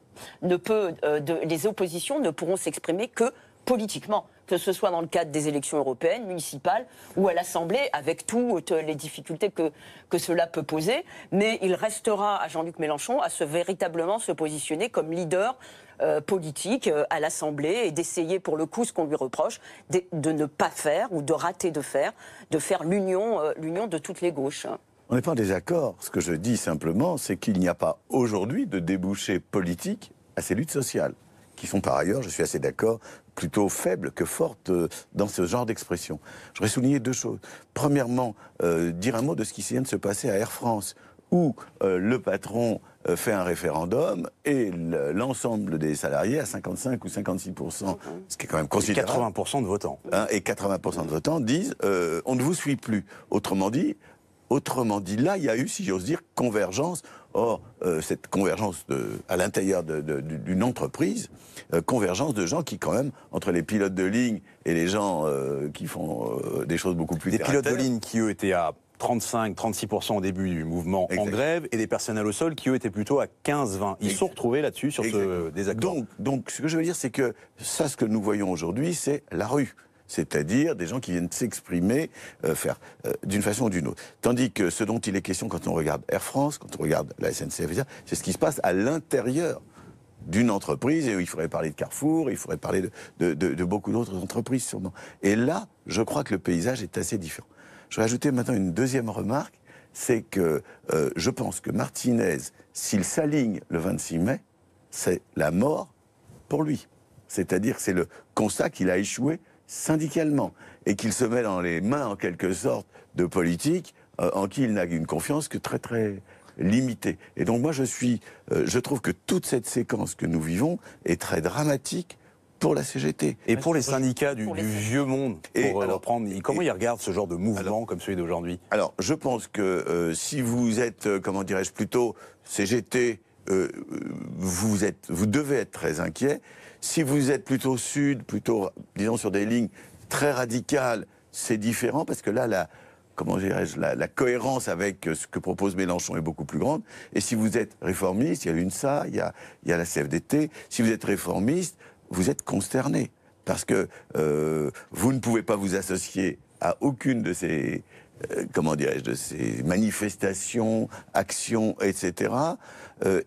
les oppositions ne pourront s'exprimer que politiquement, que ce soit dans le cadre des élections européennes, municipales ou à l'Assemblée, avec toutes les difficultés que cela peut poser. Mais il restera à Jean-Luc Mélenchon à véritablement se positionner comme leader politique à l'Assemblée et d'essayer pour le coup ce qu'on lui reproche, de ne pas faire ou de rater de faire l'union de toutes les gauches. On n'est pas en désaccord. Ce que je dis simplement, c'est qu'il n'y a pas aujourd'hui de débouché politique à ces luttes sociales, qui sont par ailleurs, je suis assez d'accord, plutôt faibles que fortes dans ce genre d'expression. Je voudrais souligner deux choses. Premièrement, dire un mot de ce qui vient de se passer à Air France, où le patron fait un référendum et l'ensemble des salariés, à 55 ou 56%, ce qui est quand même considérable. 80% de votants. Et 80% de votants disent on ne vous suit plus. Autrement dit, là, il y a eu, si j'ose dire, convergence. Or, cette convergence à l'intérieur d'une entreprise, convergence de gens qui, quand même, entre les pilotes de ligne et les gens qui font des choses beaucoup plus terre à terre. Des pilotes de ligne qui, eux, étaient à 35-36% au début du mouvement en grève, et des personnels au sol qui, eux, étaient plutôt à 15-20. Ils se sont retrouvés là-dessus, sur ce désaccord. Donc, ce que je veux dire, c'est que ça, ce que nous voyons aujourd'hui, c'est la rue. C'est-à-dire des gens qui viennent s'exprimer, d'une façon ou d'une autre. Tandis que ce dont il est question quand on regarde Air France, quand on regarde la SNCF, c'est ce qui se passe à l'intérieur d'une entreprise, et il faudrait parler de Carrefour, il faudrait parler de beaucoup d'autres entreprises sûrement. Et là, je crois que le paysage est assez différent. Je vais ajouter maintenant une deuxième remarque, c'est que je pense que Martinez, s'il s'aligne le 26 mai, c'est la mort pour lui. C'est-à-dire que c'est le constat qu'il a échoué syndicalement, et qu'il se met dans les mains, en quelque sorte, de politiques en qui il n'a une confiance que très très limitée. Et donc moi je trouve que toute cette séquence que nous vivons est très dramatique pour la CGT. Et pour les syndicats du vieux monde, pour reprendre, comment ils regardent ce genre de mouvement comme celui d'aujourd'hui? Alors, je pense que si vous êtes, comment dirais-je, plutôt CGT, vous devez être très inquiet. Si vous êtes plutôt sud, plutôt, disons, sur des lignes très radicales, c'est différent, parce que là, la cohérence avec ce que propose Mélenchon est beaucoup plus grande. Et si vous êtes réformiste, il y a l'UNSA, il y a la CFDT, si vous êtes réformiste, vous êtes consterné. Parce que vous ne pouvez pas vous associer à aucune de ces, de ces manifestations, actions, etc.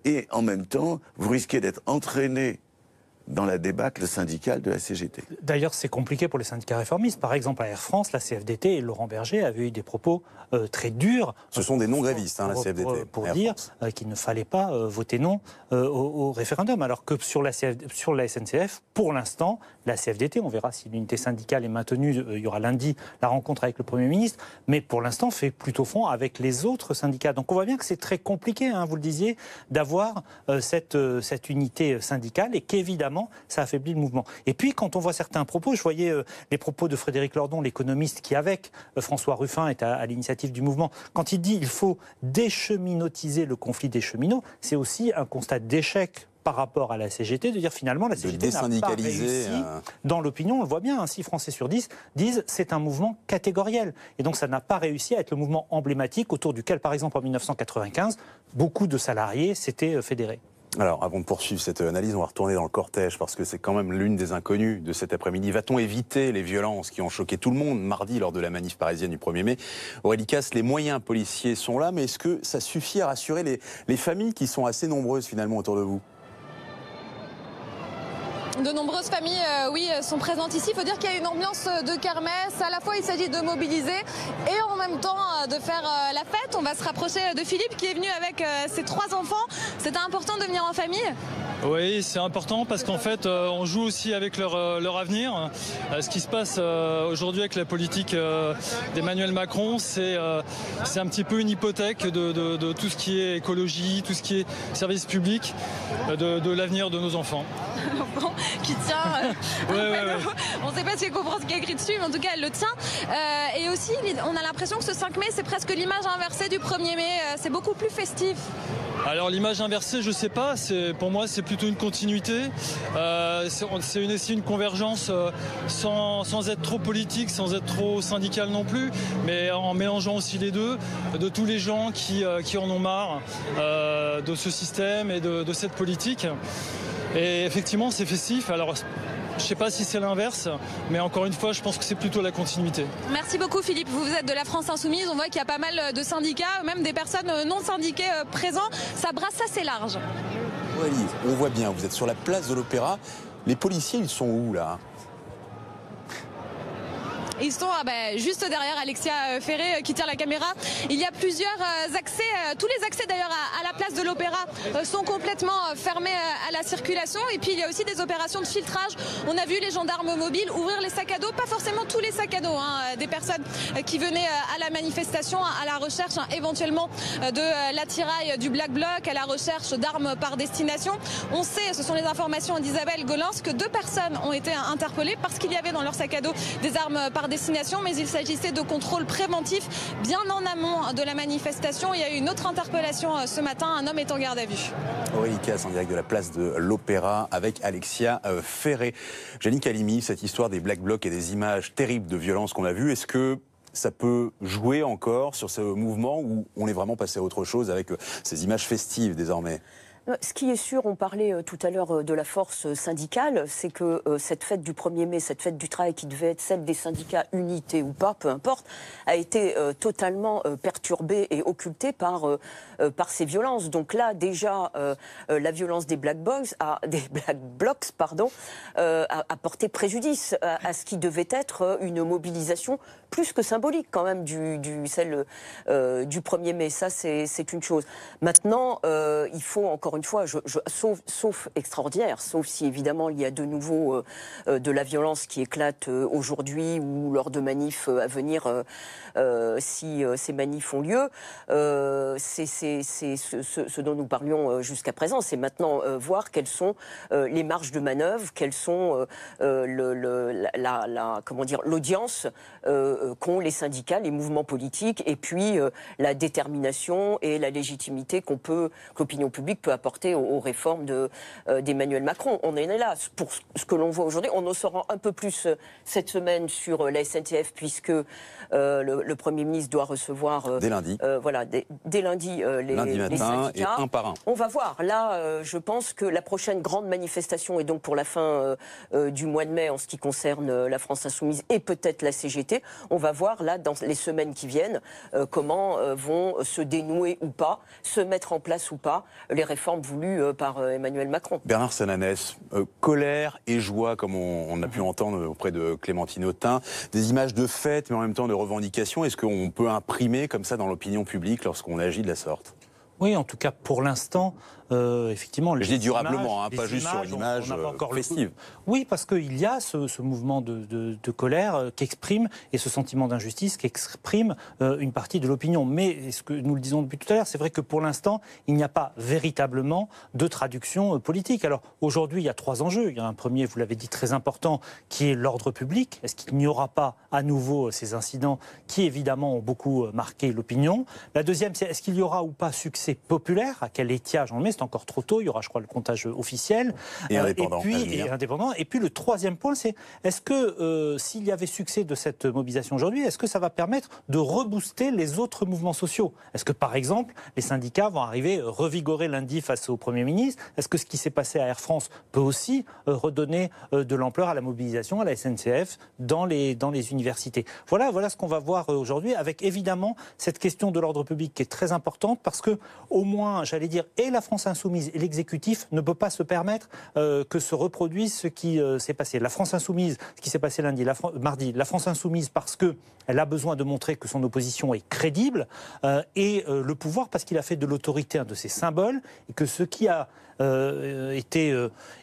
Et en même temps, vous risquez d'être entraîné dans la débâcle syndicale de la CGT. D'ailleurs, c'est compliqué pour les syndicats réformistes. Par exemple, à Air France, la CFDT et Laurent Berger avaient eu des propos très durs. Ce sont des non-grévistes, la CFDT. Pour dire qu'il ne fallait pas voter non au référendum. Alors que sur la SNCF, pour l'instant, la CFDT, on verra si l'unité syndicale est maintenue, il y aura lundi la rencontre avec le Premier ministre, mais pour l'instant, fait plutôt front avec les autres syndicats. Donc on voit bien que c'est très compliqué, vous le disiez, d'avoir cette unité syndicale, et qu'évidemment, ça affaiblit le mouvement. Et puis, quand on voit certains propos, je voyais les propos de Frédéric Lordon, l'économiste qui, avec François Ruffin, est à l'initiative du mouvement. Quand il dit qu'il faut décheminotiser le conflit des cheminots, c'est aussi un constat d'échec par rapport à la CGT, de dire finalement la CGT n'a pas réussi. Dans l'opinion, on le voit bien, 6 Français sur 10 disent c'est un mouvement catégoriel. Et donc ça n'a pas réussi à être le mouvement emblématique autour duquel, par exemple, en 1995, beaucoup de salariés s'étaient fédérés. Alors, avant de poursuivre cette analyse, on va retourner dans le cortège, parce que c'est quand même l'une des inconnues de cet après-midi. Va-t-on éviter les violences qui ont choqué tout le monde mardi lors de la manif parisienne du 1er mai? Aurélie Casse, les moyens policiers sont là, mais est-ce que ça suffit à rassurer les familles qui sont assez nombreuses finalement autour de vous? De nombreuses familles, sont présentes ici. Il faut dire qu'il y a une ambiance de kermesse. À la fois, il s'agit de mobiliser et en même temps de faire la fête. On va se rapprocher de Philippe qui est venu avec ses 3 enfants. C'était important de venir en famille? Oui, c'est important parce qu'en fait, on joue aussi avec leur avenir. Ce qui se passe aujourd'hui avec la politique d'Emmanuel Macron, c'est un petit peu une hypothèque de tout ce qui est écologie, tout ce qui est service public, de l'avenir de nos enfants. L'enfant qui tient. Ouais. On ne sait pas si elle comprend ce qui est écrit dessus, mais en tout cas, elle le tient. Et aussi, on a l'impression que ce 5 mai, c'est presque l'image inversée du 1er mai. C'est beaucoup plus festif. Alors l'image inversée, je sais pas. Pour moi, c'est plutôt une continuité. C'est une convergence sans être trop politique, sans être trop syndical non plus, mais en mélangeant aussi les deux, de tous les gens qui en ont marre de ce système et de cette politique. Et effectivement, c'est festif. Alors, je ne sais pas si c'est l'inverse, mais encore une fois, je pense que c'est plutôt la continuité. Merci beaucoup Philippe. Vous êtes de la France Insoumise. On voit qu'il y a pas mal de syndicats, même des personnes non syndiquées présents. Ça brasse assez large. Oui, on voit bien, vous êtes sur la place de l'Opéra. Les policiers, ils sont où là ? Ils sont juste derrière Alexia Ferré qui tire la caméra. Il y a plusieurs accès, tous les accès d'ailleurs à la place de l'Opéra sont complètement fermés à la circulation. Et puis il y a aussi des opérations de filtrage. On a vu les gendarmes mobiles ouvrir les sacs à dos, pas forcément tous les sacs à dos, des personnes qui venaient à la manifestation à la recherche éventuellement de l'attirail du Black Bloc, à la recherche d'armes par destination. On sait, ce sont les informations d'Isabelle Golens, que 2 personnes ont été interpellées parce qu'il y avait dans leur sac à dos des armes par destination, mais il s'agissait de contrôles préventifs bien en amont de la manifestation. Il y a eu une autre interpellation ce matin, un homme est en garde à vue. Aurélie Casse en direct de la place de l'Opéra avec Alexia Ferré. Yannick Halimi, cette histoire des Black Blocs et des images terribles de violence qu'on a vues, est-ce que ça peut jouer encore sur ce mouvement où on est vraiment passé à autre chose avec ces images festives désormais ? Ce qui est sûr, on parlait tout à l'heure de la force syndicale, c'est que cette fête du 1er mai, cette fête du travail qui devait être celle des syndicats unités ou pas, peu importe, a été totalement perturbée et occultée par ces violences. Donc là, déjà, la violence des Black Blocs a porté préjudice à ce qui devait être une mobilisation plus que symbolique quand même celle du 1er mai. Ça, c'est une chose. Maintenant, il faut encore une fois, sauf extraordinaire, sauf si évidemment il y a de nouveau de la violence qui éclate aujourd'hui ou lors de manifs à venir, si ces manifs ont lieu. C'est ce dont nous parlions jusqu'à présent. C'est maintenant voir quelles sont les marges de manœuvre, quelles sont l'audience qu'ont les syndicats, les mouvements politiques, et puis la détermination et la légitimité que l'opinion publique peut apporter aux réformes d'Emmanuel Macron. On en est là. Pour ce que l'on voit aujourd'hui, on en saura un peu plus cette semaine sur la SNCF, puisque le Premier ministre doit recevoir... dès lundi. Dès lundi, lundi matin, les syndicats. Et un par un. On va voir. Là, je pense que la prochaine grande manifestation est donc pour la fin du mois de mai en ce qui concerne la France Insoumise et peut-être la CGT. On va voir là, dans les semaines qui viennent, comment vont se dénouer ou pas, se mettre en place ou pas les réformes voulues par Emmanuel Macron. Bernard Sananès, colère et joie, comme on a pu entendre auprès de Clémentine Autain, des images de fête, mais en même temps de revendications. Est-ce qu'on peut imprimer comme ça dans l'opinion publique lorsqu'on agit de la sorte ? Oui, en tout cas, pour l'instant, effectivement... Je dis durablement, pas juste sur une image festive. Oui, parce qu'il y a ce mouvement de colère qu'exprime, et ce sentiment d'injustice qu'exprime une partie de l'opinion. Mais, ce que nous le disons depuis tout à l'heure, c'est vrai que pour l'instant, il n'y a pas véritablement de traduction politique. Alors, aujourd'hui, il y a 3 enjeux. Il y a un premier, vous l'avez dit, très important, qui est l'ordre public. Est-ce qu'il n'y aura pas à nouveau ces incidents qui, évidemment, ont beaucoup marqué l'opinion ? La deuxième, c'est est-ce qu'il y aura ou pas succès populaire ? À quel étiage on le met ? C'est encore trop tôt, il y aura, je crois, le comptage officiel. Et indépendant. Et puis le troisième point, c'est est-ce que s'il y avait succès de cette mobilisation aujourd'hui, est-ce que ça va permettre de rebooster les autres mouvements sociaux ? Est-ce que, par exemple, les syndicats vont arriver revigorés lundi face au Premier ministre ? Est-ce que ce qui s'est passé à Air France peut aussi redonner de l'ampleur à la mobilisation, à la SNCF, dans les universités ? Voilà ce qu'on va voir aujourd'hui, avec évidemment cette question de l'ordre public qui est très importante, parce que au moins, j'allais dire, et la France insoumise et l'exécutif ne peut pas se permettre que se reproduise ce qui s'est passé. La France insoumise, ce qui s'est passé mardi, la France insoumise parce qu'elle a besoin de montrer que son opposition est crédible, et le pouvoir parce qu'il a fait de l'autorité un de ses symboles, et que ce qui a été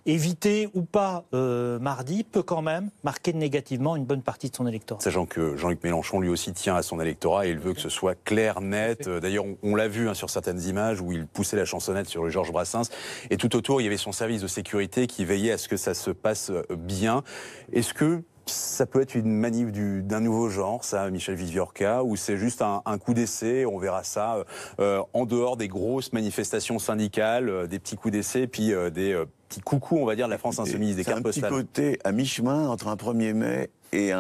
évité ou pas mardi peut quand même marquer négativement une bonne partie de son électorat. Sachant que Jean-Luc Mélenchon lui aussi tient à son électorat et il veut que ce soit clair, net. D'ailleurs, on l'a vu sur certaines images où il poussait la chansonnette sur le Georges Brassens et tout autour il y avait son service de sécurité qui veillait à ce que ça se passe bien. Est-ce que ça peut être une manif d'un nouveau genre, ça, Michel Viviorca, ou c'est juste un coup d'essai, on verra ça en dehors des grosses manifestations syndicales, des petits coups d'essai, puis des petits coucous, on va dire, de la France insoumise, des cartes postales. C'est un petit côté à mi-chemin entre un 1er mai et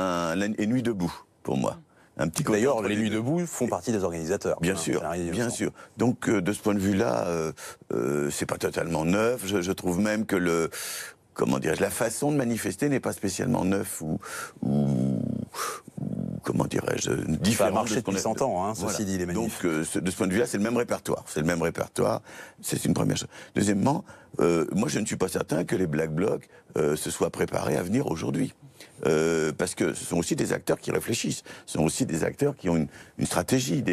Nuit debout, pour moi. D'ailleurs, les Nuits debout font partie des organisateurs. Bien sûr, bien sûr. Donc, de ce point de vue-là, c'est pas totalement neuf. Je trouve même que la façon de manifester n'est pas spécialement neuf ou comment dirais-je, différent. Ça a marché depuis 100 ans, ceci dit, les manifs. Donc, de ce point de vue-là, c'est le même répertoire. C'est une première chose. Deuxièmement, moi, je ne suis pas certain que les Black Blocs se soient préparés à venir aujourd'hui. Parce que ce sont aussi des acteurs qui réfléchissent. Ce sont aussi des acteurs qui ont une stratégie.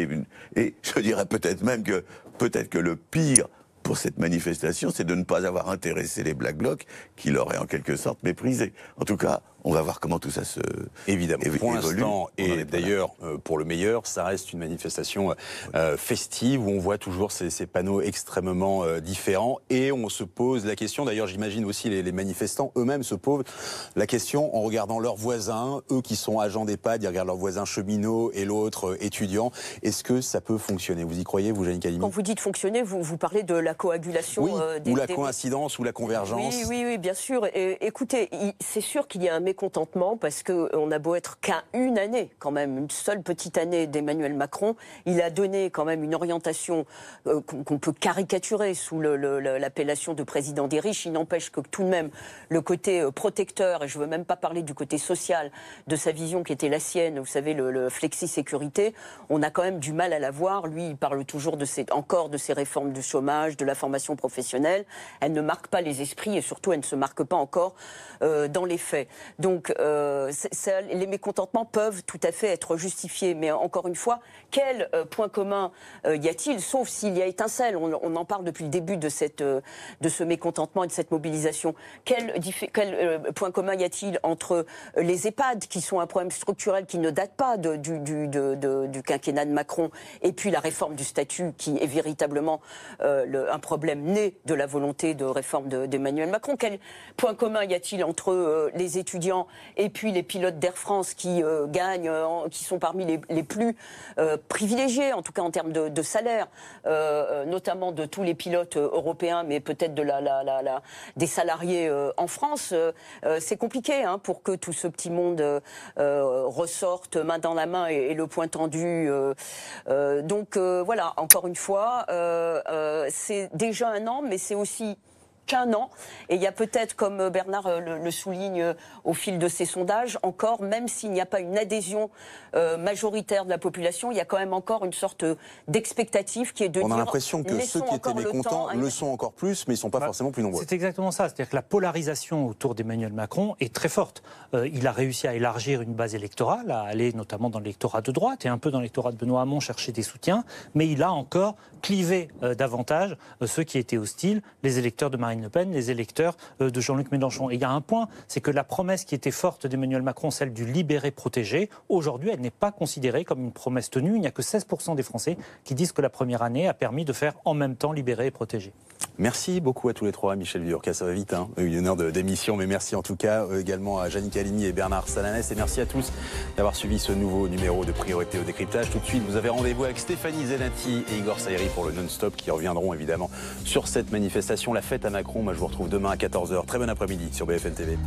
Et je dirais peut-être même que le pire pour cette manifestation, c'est de ne pas avoir intéressé les Black Blocs qui l'auraient en quelque sorte méprisé. En tout cas, on va voir comment tout ça se évidemment pour évolue. l'instant, et d'ailleurs pour le meilleur, ça reste une manifestation festive où on voit toujours ces panneaux extrêmement différents et on se pose la question, d'ailleurs j'imagine aussi les manifestants eux-mêmes se posent la question en regardant leurs voisins, eux qui sont agents d'EHPAD, ils regardent leurs voisins cheminots et l'autre étudiant. Est-ce que ça peut fonctionner? Vous y croyez, vous, Jeannick Halimi? Quand vous dites fonctionner, vous parlez de la coagulation ou la coïncidence ou la convergence. Oui, bien sûr. Et, écoutez, c'est sûr qu'il y a un mécontentement parce qu'on a beau être qu'à une année, quand même, une seule petite année d'Emmanuel Macron, il a donné quand même une orientation qu'on peut caricaturer sous l'appellation de président des riches. Il n'empêche que tout de même le côté protecteur, et je ne veux même pas parler du côté social de sa vision qui était la sienne, vous savez, le flexi-sécurité, on a quand même du mal à la voir. Lui, il parle toujours encore de ses réformes du chômage, de la formation professionnelle. Elle ne marque pas les esprits et surtout, elle ne se marque pas encore dans les faits. Donc, les mécontentements peuvent tout à fait être justifiés. Mais encore une fois, quel point commun y a-t-il, sauf s'il y a étincelle? On en parle depuis le début de ce mécontentement et de cette mobilisation. Quel point commun y a-t-il entre les EHPAD, qui sont un problème structurel qui ne date pas du quinquennat de Macron, et puis la réforme du statut, qui est véritablement un problème né de la volonté de réforme d'Emmanuel Macron? Quel point commun y a-t-il entre les étudiants et puis les pilotes d'Air France qui gagnent, qui sont parmi les plus privilégiés, en tout cas en termes de salaire, notamment de tous les pilotes européens, mais peut-être des salariés en France? C'est compliqué pour que tout ce petit monde ressorte main dans la main et le poing tendu. Donc voilà, encore une fois, c'est déjà un an, mais c'est aussi qu'un an. Et il y a peut-être, comme Bernard le souligne au fil de ces sondages, encore, même s'il n'y a pas une adhésion majoritaire de la population, il y a quand même encore une sorte d'expectative qui est de dire... On a l'impression que ceux qui étaient mécontents le sont encore plus, mais ils ne sont pas forcément plus nombreux. C'est exactement ça. C'est-à-dire que la polarisation autour d'Emmanuel Macron est très forte. Il a réussi à élargir une base électorale, à aller notamment dans l'électorat de droite et un peu dans l'électorat de Benoît Hamon chercher des soutiens, mais il a encore clivé davantage ceux qui étaient hostiles, les électeurs de Marine Le Pen, les électeurs de Jean-Luc Mélenchon. Et il y a un point, c'est que la promesse qui était forte d'Emmanuel Macron, celle du libéré protégé, aujourd'hui, elle n'est pas considérée comme une promesse tenue. Il n'y a que 16% des Français qui disent que la première année a permis de faire en même temps libéré et protégé. Merci beaucoup à tous les trois. Michel Viviorca, ça va vite, une heure d'émission, mais merci en tout cas également à Jeannick Halimi et Bernard Salanès. Et merci à tous d'avoir suivi ce nouveau numéro de Priorité au décryptage. Tout de suite, vous avez rendez-vous avec Stéphanie Zenati et Igor Saïri pour le non-stop qui reviendront évidemment sur cette manifestation, la fête à Macron. Moi, je vous retrouve demain à 14h. Très bon après-midi sur BFM TV.